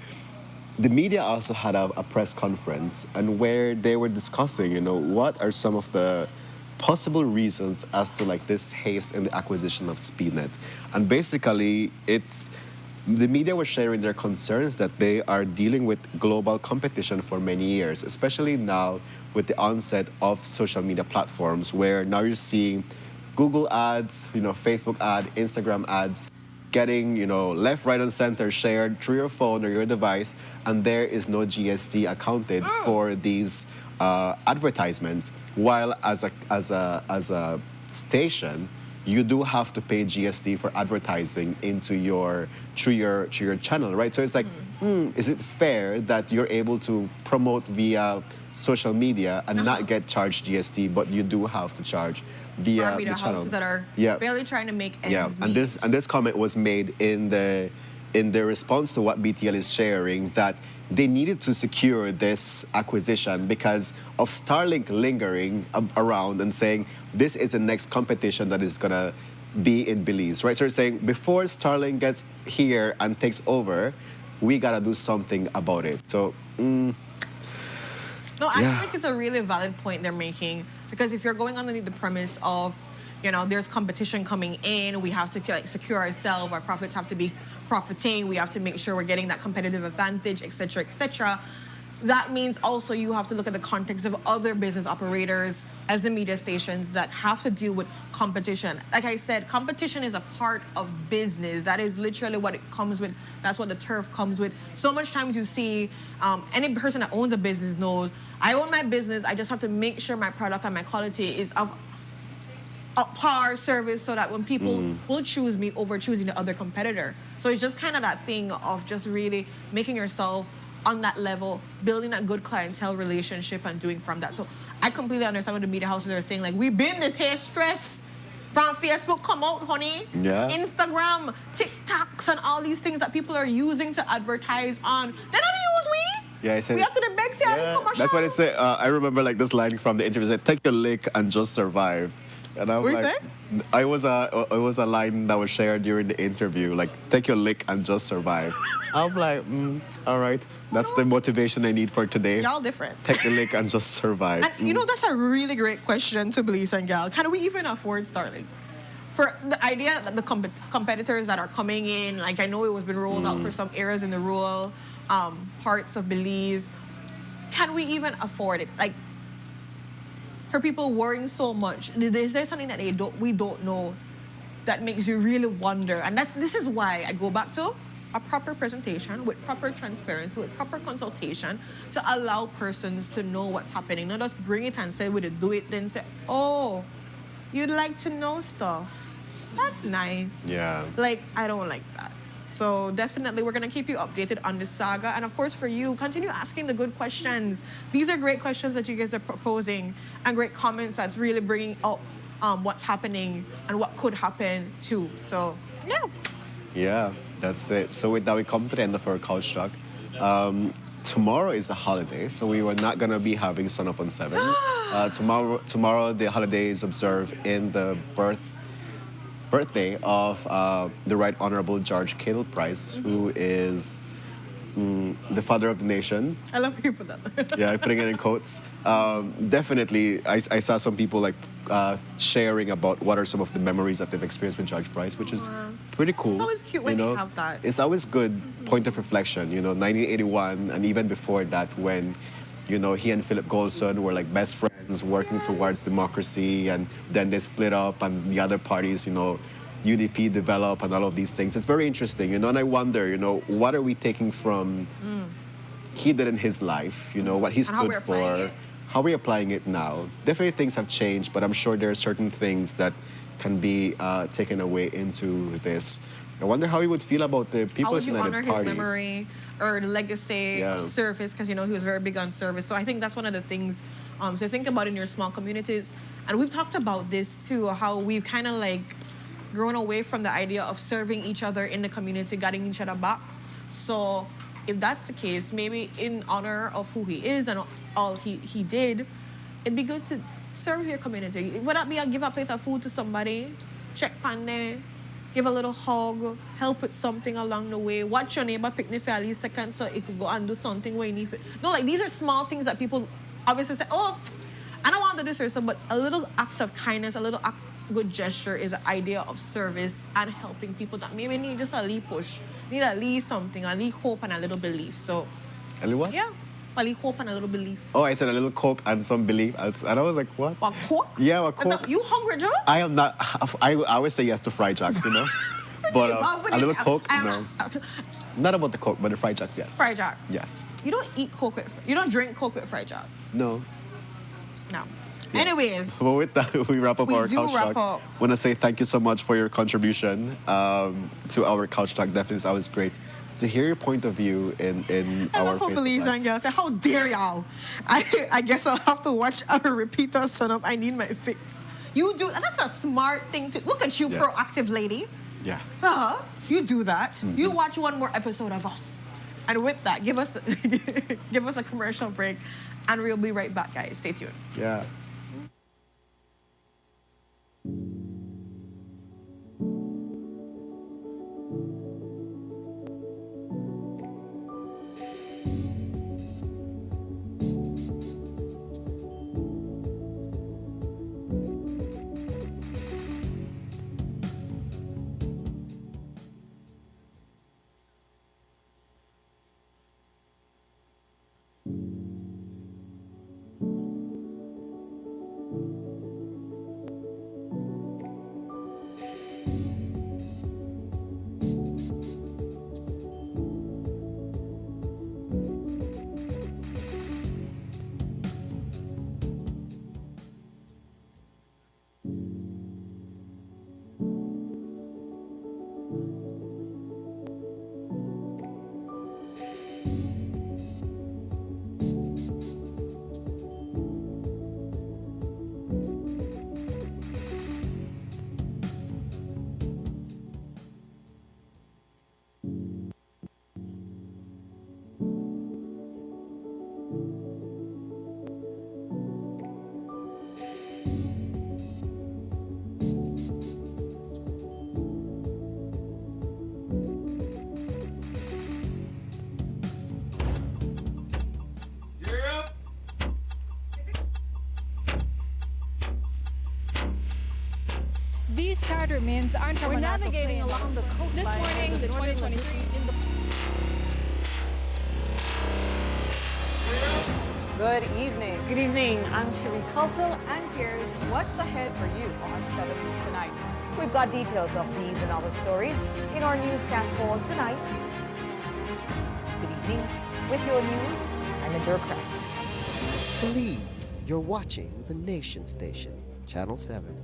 the media also had a press conference and where they were discussing, what are some of the possible reasons as to like this haste in the acquisition of SpeedNet. And basically the media were sharing their concerns that they are dealing with global competition for many years, especially now with the onset of social media platforms where now you're seeing Google ads, Facebook ad, Instagram ads getting, left, right, and center shared through your phone or your device, and there is no GST accounted for these advertisements. While as a station, you do have to pay GST for advertising through your channel, right? So it's like, is it fair that you're able to promote via social media and not get charged GST, but you do have to charge via Media the channel? houses that are barely trying to make ends and meet. this comment was made in the response to what BTL is sharing, that they needed to secure this acquisition because of Starlink lingering around and saying this is the next competition that is gonna be in Belize, right? So they're saying before Starlink gets here and takes over, we gotta do something about it. So. No, I think it's a really valid point they're making because if you're going underneath the premise of, there's competition coming in, we have to secure ourselves, our profits have to be profiting, we have to make sure we're getting that competitive advantage, et cetera, et cetera. That means also you have to look at the context of other business operators as the media stations that have to deal with competition. Like I said, competition is a part of business. That is literally what it comes with. That's what the turf comes with. So much times you see any person that owns a business knows, I own my business, I just have to make sure my product and my quality is of a par service so that when people will choose me over choosing the other competitor. So it's just kind of that thing of just really making yourself on that level, building that good clientele relationship and doing from that. So I completely understand what the media houses are saying. Like, we've been the taste stress from Facebook come out, honey. Yeah. Instagram, TikToks, and all these things that people are using to advertise on. They don't use we. Yeah, I said. We have to the beg for commercial. That's what it said. I remember like this line from the interview. It said, "Take your lick and just survive." And I'm What you like, it was a line that was shared during the interview. Like, take your lick and just survive. I'm like, all right, that's the motivation I need for today. Y'all different. Take the lick and just survive. And that's a really great question to Belize and Gal. Can we even afford Starlink? For the idea that the competitors that are coming in, like I know it was been rolled out for some areas in the rural parts of Belize, can we even afford it? Like, for people worrying so much, is there something that we don't know that makes you really wonder? And this is why I go back to a proper presentation with proper transparency, with proper consultation to allow persons to know what's happening. Not just bring it and say we do it, then say, oh, you'd like to know stuff. That's nice. Yeah. Like, I don't like that. So definitely we're going to keep you updated on this saga. And of course for you, continue asking the good questions. These are great questions that you guys are proposing and great comments that's really bringing up what's happening and what could happen too. So, yeah. Yeah, that's it. So with that, we come to the end of our couch talk. tomorrow is a holiday, so we were not going to be having Sun Up on 7. Tomorrow, the holiday is observed in the birthday of the Right Honorable George Cale Price, who is the father of the nation. I love how you put that. Yeah, I'm putting it in quotes. Definitely, I saw some people like sharing about what are some of the memories that they've experienced with George Price, which is pretty cool. It's always cute when you they know? have that. It's always good point of reflection, 1981, and even before that when, he and Philip Goldson were like best friends working towards democracy, and then they split up and the other parties, UDP develop and all of these things. It's very interesting, and I wonder, what are we taking from he did in his life, what he And how stood we're applying for, it. how we're applying it now. Definitely things have changed, but I'm sure there are certain things that can be taken away into this. I wonder how he would feel about the How would People's you United honor Party. his memory or the legacy Yeah. of service? Because, he was very big on service. So I think that's one of the things to think about in your small communities. And we've talked about this too, how we've kind of like grown away from the idea of serving each other in the community, getting each other back. So if that's the case, maybe in honor of who he is and all he did, it'd be good to serve your community. Would that be give a plate of food to somebody, check on them, give a little hug, help with something along the way, watch your neighbor picnic for at least a second so it could go and do something where you need to. No, like these are small things that people obviously say, oh, I don't want to do this, but a little act of kindness, a little good gesture is an idea of service and helping people that maybe need just a little push, need a little something, a little hope and a little belief. So, A little what? yeah, a little hope and a little belief. Oh, I said a little Coke and some belief. And I was like, what? What, Coke? Yeah, a Coke. You hungry, Joe? I am not. I always say yes to fried jacks, But a little Coke, no. Not about the Coke, but the fried jacks, yes. Fried jack. Yes. You don't eat Coke you don't drink Coke with fried jack. No. No. Anyways, Well, with that, we wrap up We our do Couch wrap Talk. up. Want to say thank you so much for your contribution to our Couch Talk. Definitely, it's always great to hear your point of view in I our love how Facebook Belize Live. and girls say, how dare y'all? I guess I'll have to watch a repeater Sun Up. I need my fix. You do, that's a smart thing to, look at you, Yes. proactive lady. Yeah. You do that. You watch one more episode of us. And with that, give us a commercial break and we'll be right back, guys. Stay tuned. Yeah. These charter means aren't We're navigating along the coastline. This morning, of the Northern 2023 in the Good evening. Good evening. I'm Cherie Kelso. And here's what's ahead for you on 7 News Tonight. We've got details of these and other stories in our newscast for tonight. Good evening. With your news, I'm Indra Craft. Belize, you're watching the Nation Station, Channel 7.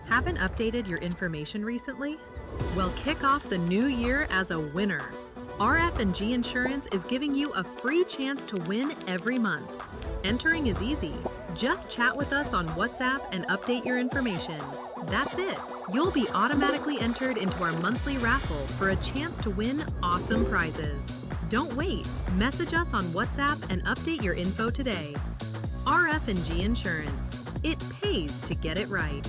Haven't updated your information recently? Well, kick off the new year as a winner. RF&G Insurance is giving you a free chance to win every month. Entering is easy. Just chat with us on WhatsApp and update your information. That's it. You'll be automatically entered into our monthly raffle for a chance to win awesome prizes. Don't wait. Message us on WhatsApp and update your info today. RF&G Insurance. It pays to get it right.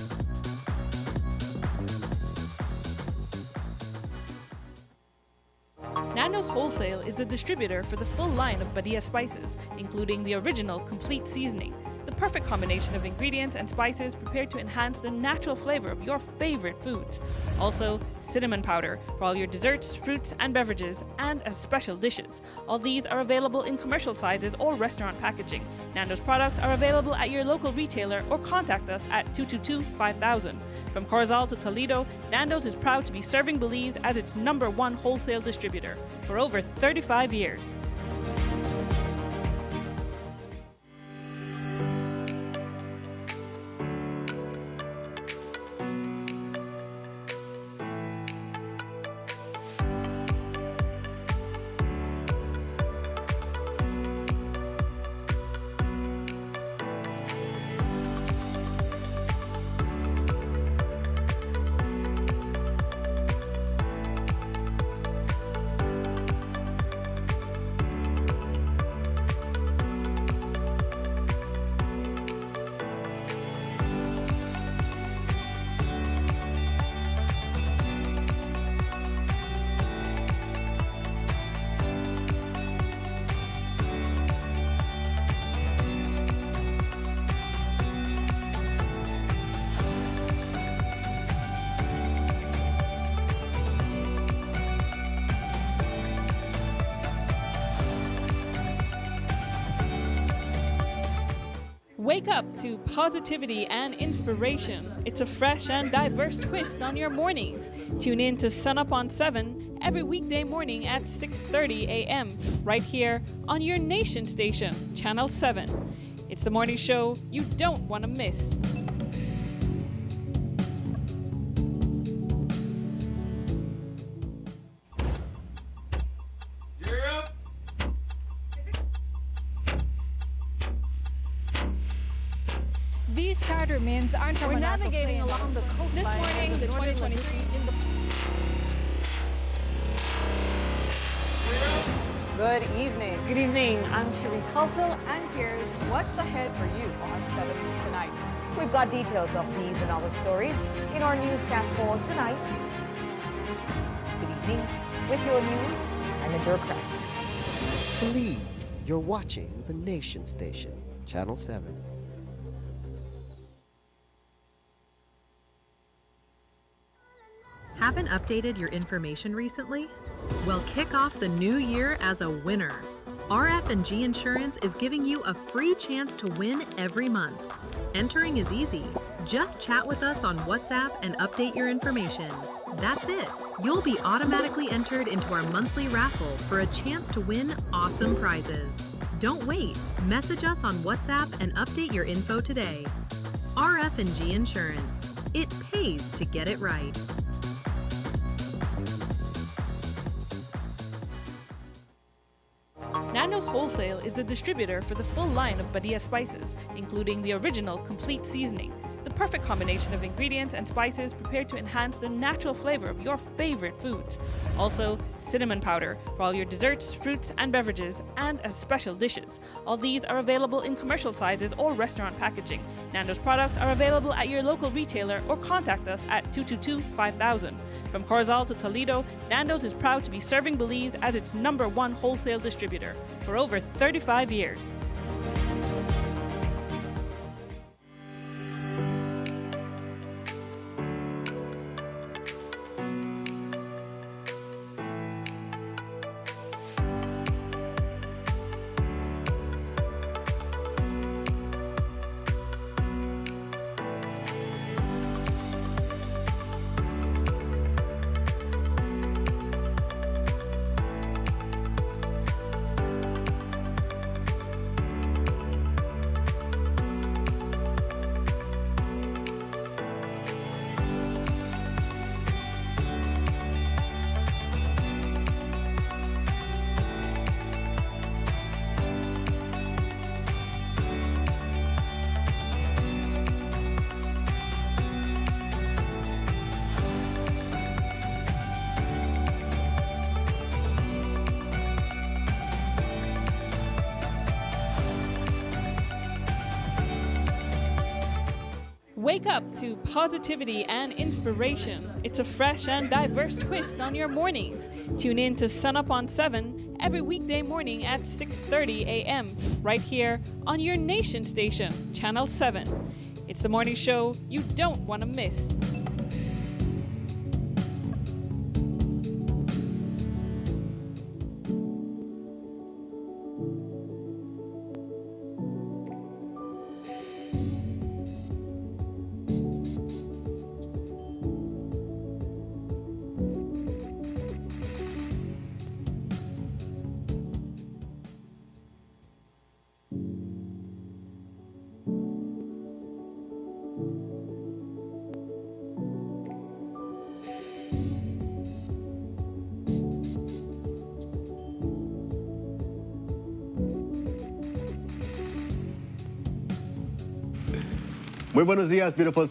Nando's Wholesale is the distributor for the full line of Badia spices, including the original complete seasoning, the perfect combination of ingredients and spices prepared to enhance the natural flavor of your favorite foods. Also, cinnamon powder for all your desserts, fruits, and beverages, and as special dishes. All these are available in commercial sizes or restaurant packaging. Nando's products are available at your local retailer or contact us at 222-5000. From Corozal to Toledo, Nando's is proud to be serving Belize as its #1 wholesale distributor for over 35 years. Wake up to positivity and inspiration. It's a fresh and diverse twist on your mornings. Tune in to Sunup on 7 every weekday morning at 6:30 a.m. right here on your nation station, Channel 7. It's the morning show you don't want to miss. These charter mints aren't We're navigating along the coastline. This morning, the 2023 in the... Good evening. Good evening. I'm Cherie Tulsell. And here's what's ahead for you on 7 News tonight. We've got details of these and other stories in our newscast for tonight. Good evening. With your news, I'm Indra Craft. Belize, you're watching the nation station, Channel 7. Haven't updated your information recently? Well, kick off the new year as a winner. RF&G Insurance is giving you a free chance to win every month. Entering is easy. Just chat with us on WhatsApp and update your information. That's it. You'll be automatically entered into our monthly raffle for a chance to win awesome prizes. Don't wait. Message us on WhatsApp and update your info today. RF&G Insurance. It pays to get it right. Nando's Wholesale is the distributor for the full line of Badia spices, including the original complete seasoning, the perfect combination of ingredients and spices prepared to enhance the natural flavor of your favorite foods. Also, cinnamon powder for all your desserts, fruits, and beverages, and as special dishes. All these are available in commercial sizes or restaurant packaging. Nando's products are available at your local retailer or contact us at 222-5000. From Corozal to Toledo, Nando's is proud to be serving Belize as its #1 wholesale distributor for over 35 years. Wake up to positivity and inspiration. It's a fresh and diverse twist on your mornings. Tune in to Sunup on 7 every weekday morning at 6:30 a.m. right here on your nation station, Channel 7. It's the morning show you don't want to miss. Muy buenos dias, beautiful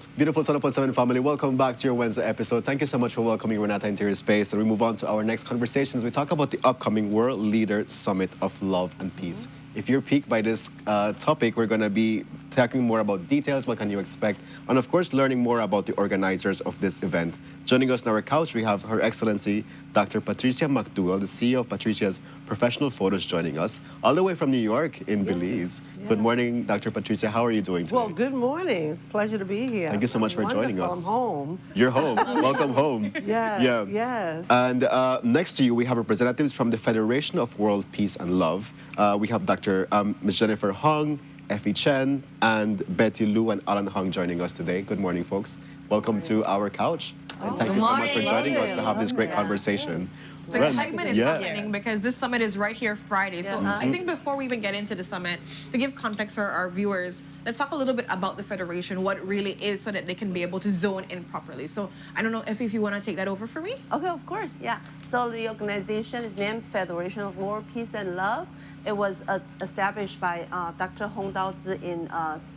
Sunup on 7 family. Welcome back to your Wednesday episode. Thank you so much for welcoming Renata into your space. And we move on to our next conversations. We talk about the upcoming World Leader Summit of Love and Peace. If you're piqued by this topic, we're going to be talking more about details, what can you expect, and of course, learning more about the organizers of this event. Joining us on our couch, we have Her Excellency, Dr. Patricia McDougall, the CEO of Patricia's Professional Photos, joining us, all the way from New York in Belize. Good morning, Dr. Patricia. How are you doing today? Well, good morning. It's a pleasure to be here. Thank you so much for joining us. I'm home. You're home. Welcome home. Yes, yes. And next to you, we have representatives from the Federation of World Peace and Love. We have Dr. Ms. Jennifer Hong, Effie Chen, and Betty Lu and Alan Hong joining us today. Good morning, folks. Welcome to our couch. And thank you so much for joining us to have this great conversation. So excitement is happening because this summit is right here Friday. So I think before we even get into the summit, to give context for our viewers, let's talk a little bit about the Federation, what it really is, so that they can be able to zone in properly. So I don't know if you want to take that over for me? Okay, of course, yeah. So the organization is named Federation of World Peace and Love. It was established by Dr. Hong Daozi in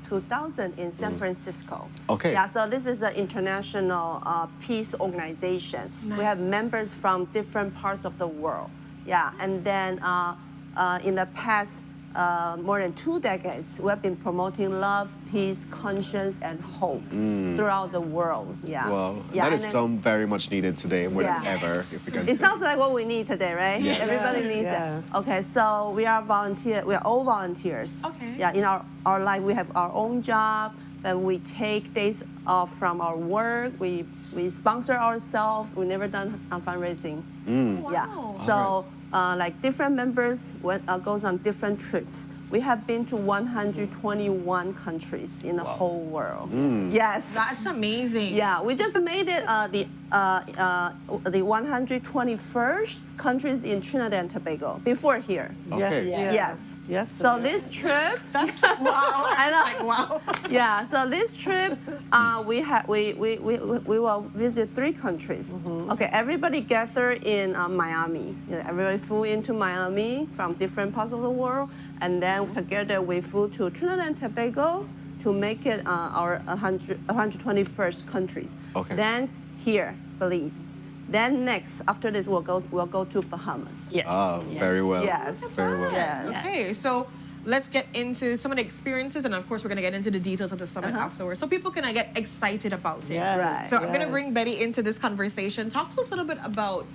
2000 in San Francisco. Okay. Yeah, so this is an international peace organization. Nice. We have members from different parts of the world. Yeah, and then in the past more than 2 decades, we have been promoting love, peace, conscience, and hope throughout the world. Yeah. Wow. Yeah, That is very much needed today, more than ever, if we can It say. sounds like what we need today, right? Yes. Everybody needs it. Okay, so we are volunteer. We are all volunteers. Okay. Yeah, in our life, we have our own job, and we take days off from our work. We sponsor ourselves. We never done fundraising. Yeah. Wow. So like different members goes on different trips. We have been to 121 countries in the whole world. Yes. That's amazing. Yeah, we just made it the 121st countries in Trinidad and Tobago before here. Okay. Yes. So this trip, That's wow. I know. Like, wow. Yeah. So this trip, we will visit 3 countries. Okay. Everybody gather in Miami. You know, everybody flew into Miami from different parts of the world, and then together we flew to Trinidad and Tobago to make it our 121st countries. Okay. Then here, Belize. Then next, after this, we'll go to Bahamas. Yes. Very well. Yes. Very well. Yes. Okay, so let's get into some of the experiences, and of course, we're going to get into the details of the summit afterwards, so people can get excited about it. Yes. Right. So I'm going to bring Betty into this conversation. Talk to us a little bit about,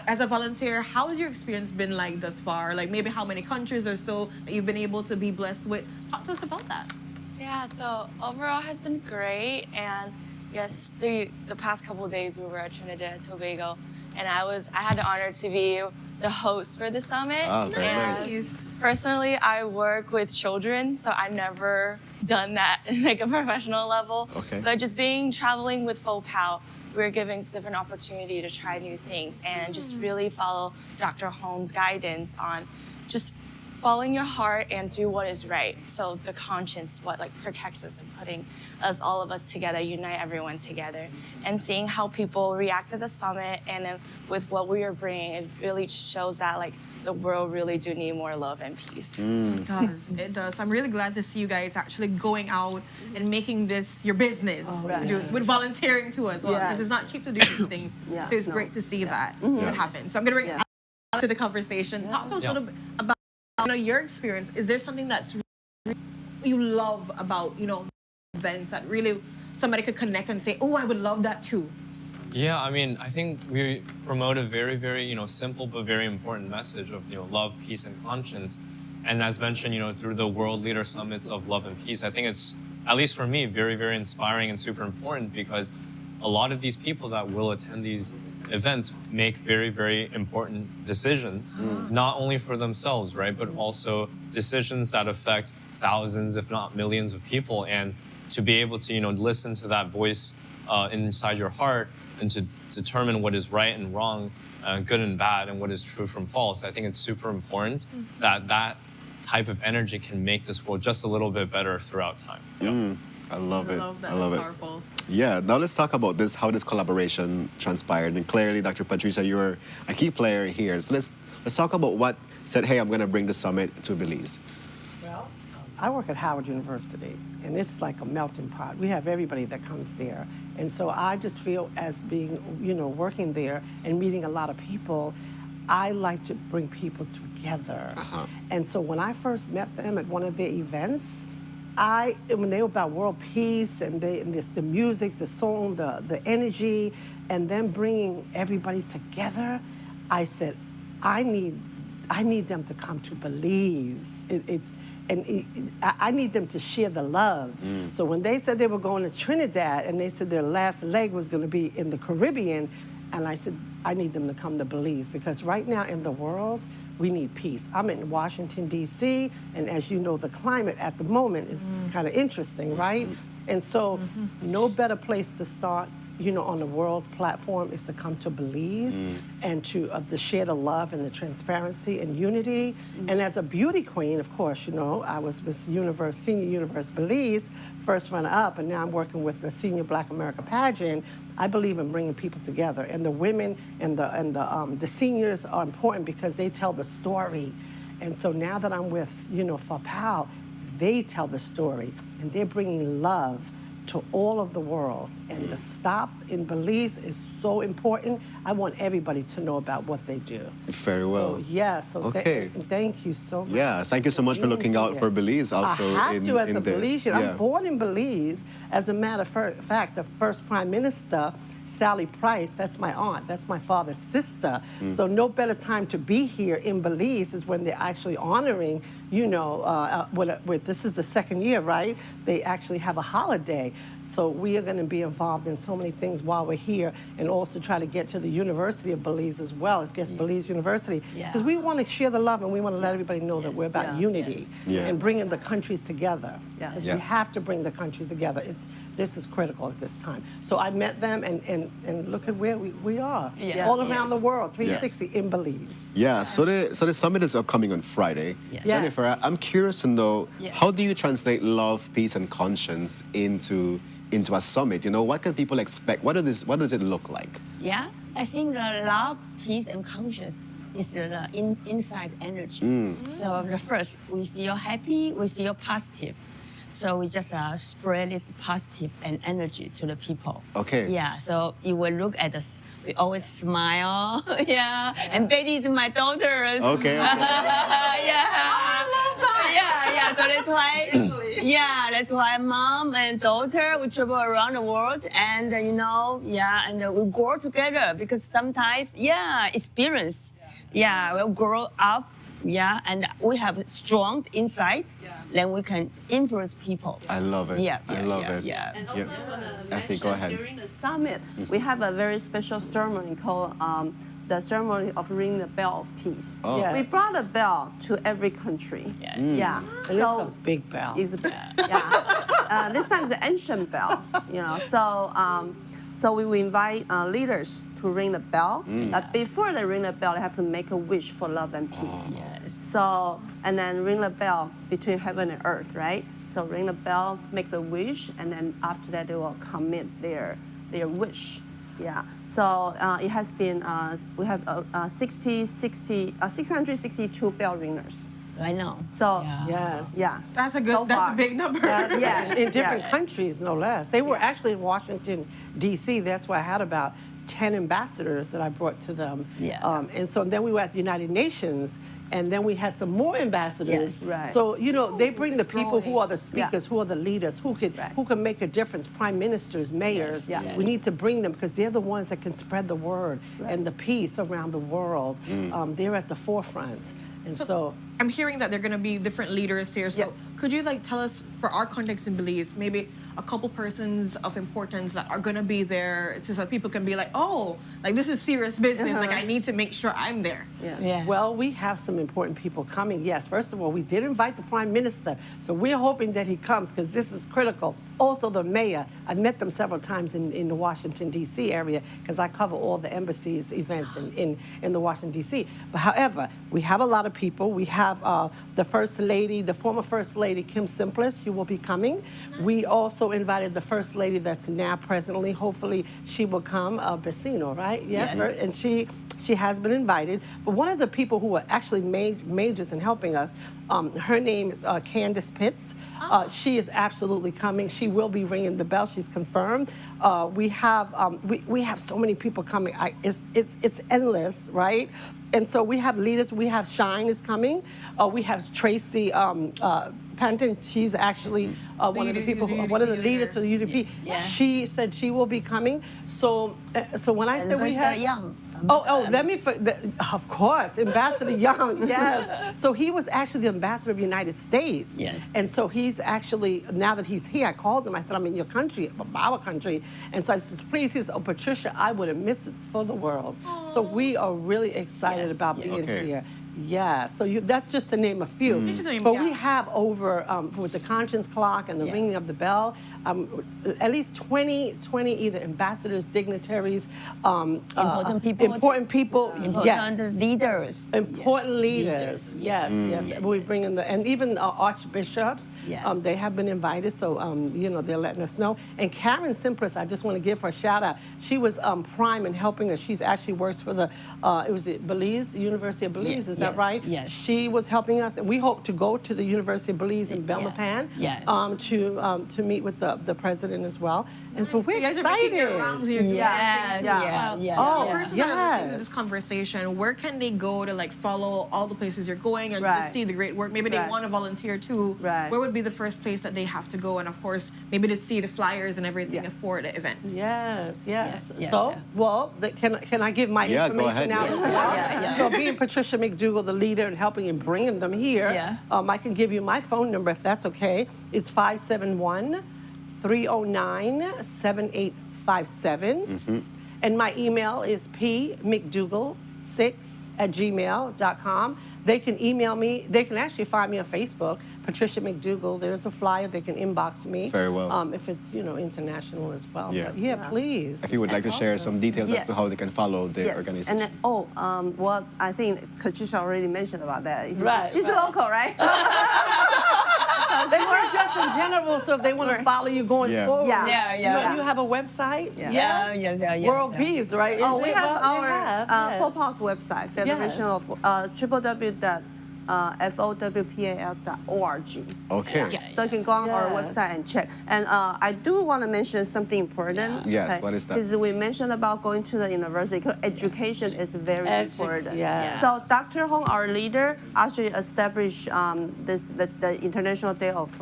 as a volunteer, how has your experience been like thus far? Like maybe how many countries or so that you've been able to be blessed with? Talk to us about that. Yeah, so overall has been great, and yes, the past couple of days we were at Trinidad and Tobago, and I had the honor to be the host for the summit. Very and nice. Personally, I work with children, so I've never done that in like a professional level. Okay. But just traveling with FOPAL, we're given different opportunity to try new things and just really follow Dr. Hong's guidance on just following your heart and do what is right. So the conscience, what protects us and putting all of us together, unite everyone together, and seeing how people react to the summit, and then with what we are bringing, it really shows that the world really do need more love and peace. It does. It does. I'm really glad to see you guys actually going out and making this your business to do with volunteering too as well, because it's not cheap to do these things. So it's great to see that it happens. So I'm going to bring to the conversation. Talk to us a little bit about your experience. Is there something that's you love about events that really somebody could connect and say, oh, I would love that too? Yeah, I mean, I think we promote a very, very, simple but very important message of, love, peace, and conscience. And as mentioned, through the World Leader Summits of Love and Peace, I think it's, at least for me, very, very inspiring and super important because a lot of these people that will attend these events make very, very important decisions, not only for themselves, right, but also decisions that affect thousands, if not millions of people. And to be able to, listen to that voice inside your heart and to determine what is right and wrong, good and bad, and what is true from false, I think it's super important that that type of energy can make this world just a little bit better throughout time. I love it. Love that. I love That's it. powerful. Yeah, now let's talk about this, how this collaboration transpired. And clearly, Dr. Patricia, you're a key player here. So let's talk about what said, hey, I'm going to bring the summit to Belize. Well, I work at Howard University, and it's like a melting pot. We have everybody that comes there. And so I just feel as being, working there and meeting a lot of people, I like to bring people together. And so when I first met them at one of their events, when they were about world peace and it's the music, the song, the energy, and then bringing everybody together, I said, I need them to come to Belize. I need them to share the love. So when they said they were going to Trinidad and they said their last leg was going to be in the Caribbean, and I said, I need them to come to Belize because right now in the world, we need peace. I'm in Washington, D.C., and as you know, the climate at the moment is kind of interesting, right? And so no better place to start, on the world platform is to come to Belize and to share the love and the transparency and unity. And as a beauty queen, of course, I was with Senior Universe Belize, first runner-up, and now I'm working with the Senior Black America pageant. I believe in bringing people together, and the women and the seniors are important because they tell the story. And so now that I'm with, FAPAL, they tell the story, and they're bringing love to all of the world. And the stop in Belize is so important. I want everybody to know about what they do. Very well. Okay. Thank you so much. Yeah, thank you so much for looking out for Belize also. I have to as a this. Belizean. I'm born in Belize. As a matter of fact, the first Prime Minister, Sally Price, that's my aunt, that's my father's sister. So no better time to be here in Belize is when they're actually honoring, this is the second year, right? They actually have a holiday. So we are going to be involved in so many things while we're here and also try to get to the University of Belize as well. It's just Belize University. Because we want to share the love and we want to let everybody know that we're about unity and bringing the countries together. Because we have to bring the countries together. This is critical at this time. So I met them, and look at where we are. All around the world, 360 in Belize. Yeah, so the summit is upcoming on Friday. Jennifer, I'm curious to know, how do you translate love, peace, and conscience into a summit? What can people expect? What does it look like? Yeah, I think the love, peace, and conscience is the inside energy. So the first, we feel happy, we feel positive. So we just spread this positive and energy to the people. Okay. Yeah, so you will look at us. We always smile. And Betty is my daughter. Okay. Yeah. I love that. So that's why, that's why mom and daughter, we travel around the world and, and we grow together because sometimes, experience. We'll grow up. And we have strong insight, then we can influence people. I love it. I love it. And also I want to mention, go ahead. during the summit, we have a very special ceremony called the ceremony of ringing the bell of peace. We brought a bell to every country. So it's a big bell. It's a big, this time it's the ancient bell. So we will invite leaders to ring the bell. But before they ring the bell, they have to make a wish for love and peace. So, and then ring the bell between heaven and earth, right? So ring the bell, make the wish, and then after that they will commit their wish. So it has been, we have 662 bell ringers. I know. So that's a big number. In different countries, no less. They were actually in Washington, D.C. That's why I had about 10 ambassadors that I brought to them. And so then we were at the United Nations, And then we had some more ambassadors. Yes. Right. So, you know, they bring the it's people who growing. are the speakers, who are the leaders, who can make a difference, prime ministers, mayors. Yes. We need to bring them because they're the ones that can spread the word and the peace around the world. They're at the forefront. And so I'm hearing that there are going to be different leaders here. So could you like tell us, for our context in Belize, maybe a couple persons of importance that are going to be there, so that people can be like, oh, like this is serious business. Like I need to make sure I'm there. Well, we have some important people coming. Yes, first of all, we did invite the Prime Minister, so we're hoping that he comes because this is critical. Also, the mayor. I've met them several times in the Washington, D.C. area because I cover all the embassies events in the Washington, D.C. But however, we have a lot of people. We have the First Lady, the former First Lady, Kim Simplest. She will be coming. We also invited the First Lady that's now presently. Hopefully, she will come. Vecino, right? Yes. And she has been invited. But one of the people who are actually majors in helping us, her name is Candace Pitts. She is absolutely coming. She will be ringing the bell. She's confirmed. We have so many people coming. It's endless, right? And so we have leaders. We have Shine is coming. We have Tracy Panton. She's actually one of the people, one of the leaders for the UDP. She said she will be coming. So when I said we have Young. Of course, Ambassador Young, yes. So he was actually the ambassador of the United States. Yes. And so he's actually, now that he's here, I called him, I said, I'm in your country, our country. And so I said, please, he said, oh, Patricia, I wouldn't miss it for the world. So we are really excited about being here. Yeah, so that's just to name a few. But we have over, with the conscience clock and the ringing of the bell, at least 20 either ambassadors, dignitaries, important people, important leaders, important leaders. Yes, yes. We bring in and even archbishops. They have been invited, so you know, they're letting us know. And Karen Simplest, I just want to give her a shout out. She was prime in helping us. She's actually works for the Belize, University of Belize. Is that right? Yes. She was helping us, and we hope to go to the University of Belize in Belmopan to meet with the president as well. And so we're excited. Oh, persons that are listening to this conversation, where can they go to like follow all the places you're going and to see the great work? Maybe they want to volunteer too. Where would be the first place that they have to go? And of course, maybe to see the flyers and everything for the event. Yes. So, well, can I give my information out as well? So being Patricia McDougall, the leader, and helping and bringing them here, I can give you my phone number if that's okay. It's 571-309-7857. And my email is pmcdougall6@gmail.com. They can email me. They can actually find me on Facebook, Patricia McDougall. There's a flyer. They can inbox me. Very well. If it's, you know, international as well. But please. If you would like to share some details as to how they can follow the organization. And well, I think Patricia already mentioned about that. She's local, right? They work just in general, so if they want to follow you going forward. You have a website? Yes. World Peace, right? We have our FOPAL's website, Federation of www.fowpal.org. Okay. So you can go on our website and check. And I do want to mention something important. Yes, what is that? Because we mentioned about going to the university, because education is very important. So Dr. Hong, our leader, actually established the International Day of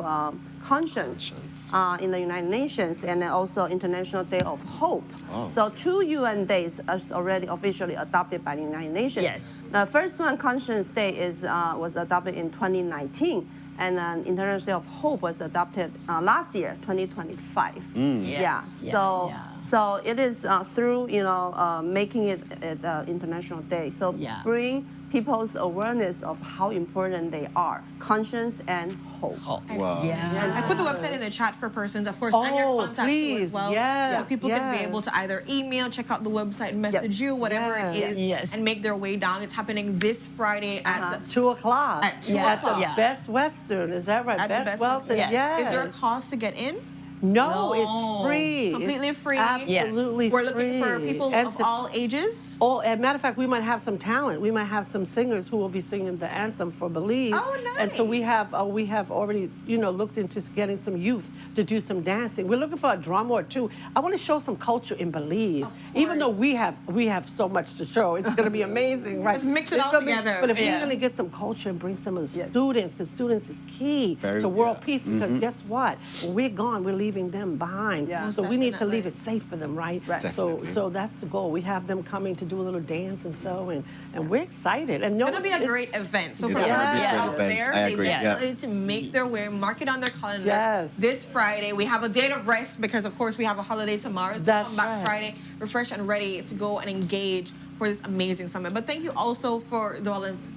Conscience in the United Nations, and then also International Day of Hope. So 2 UN days are already officially adopted by the United Nations. The first one, Conscience Day, was adopted in 2019. And then International Day of Hope was adopted last year, 2025. So it is through making it an International Day. So bring people's awareness of how important they are, conscience and hope. Wow. I put the website in the chat for persons, of course, and your contact too as well. So people can be able to either email, check out the website, message you, whatever it is, and make their way down. It's happening this Friday at 2 o'clock. At 2 o'clock. At the Best Western, is that right? At Best the Best Western, Is there a cost to get in? No, it's free. Completely It's free. Absolutely We're free. looking for people And of all ages. Oh, as a matter of fact, we might have some talent. We might have some singers who will be singing the anthem for Belize. Oh, nice. And so we have already, looked into getting some youth to do some dancing. We're looking for a drummer or two. I want to show some culture in Belize. Even though we have so much to show, it's going to be amazing, right? Let's mix it It's all gonna be- together. But if Yeah. we're going to get some culture and bring some of the students, because students is key Very- to world yeah. peace. Because Mhm. guess what? When we're gone, we're leaving them behind. Yeah. So we need to Definitely. leave it safe for them, right? Definitely. So that's the goal. We have them coming to do a little dance and so, and we're excited. And It's going to be a great event. So It's for gonna be a everybody great out event. there, I they agree, yeah. definitely need to make their way, mark it on their calendar. Yes. This Friday, we have a day of rest because, of course, we have a holiday tomorrow. So That's come back right. Friday, refreshed and ready to go and engage for this amazing summit. But thank you also for the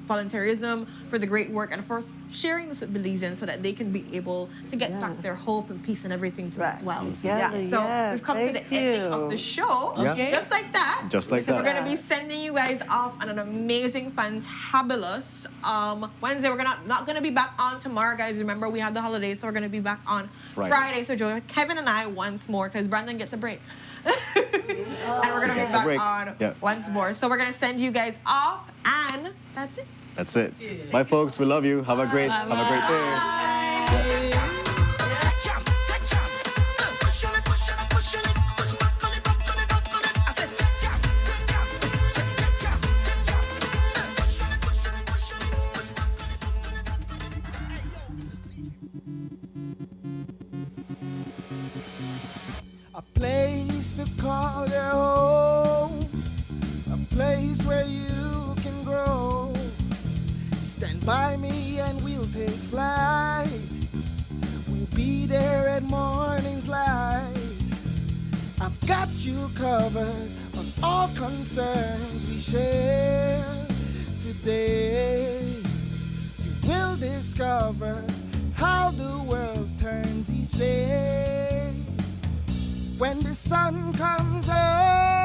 volunteerism, for the great work, and for sharing this with Belizeans so that they can be able to get back their together and peace and everything to as well. Yeah. So we've come to the ending of the show. Yeah. Okay. Just like that. Just like We're that. going to be sending you guys off on an amazing, fantabulous Wednesday. We're not going to be back on tomorrow, guys. Remember, we have the holidays, so we're going to be back on Friday. So join Kevin and I once more because Brandon gets a break. And we're going to be Gets a back break. on Yeah. once more. So we're going to send you guys off, and that's it. That's it. Bye, folks. We love you. Have a great day. A place to call your home, a place where you can grow. Stand by me and we'll take flight. We'll be there at morning's light. I've got you covered on all concerns we share today. You will discover how the world turns each day. When the sun comes up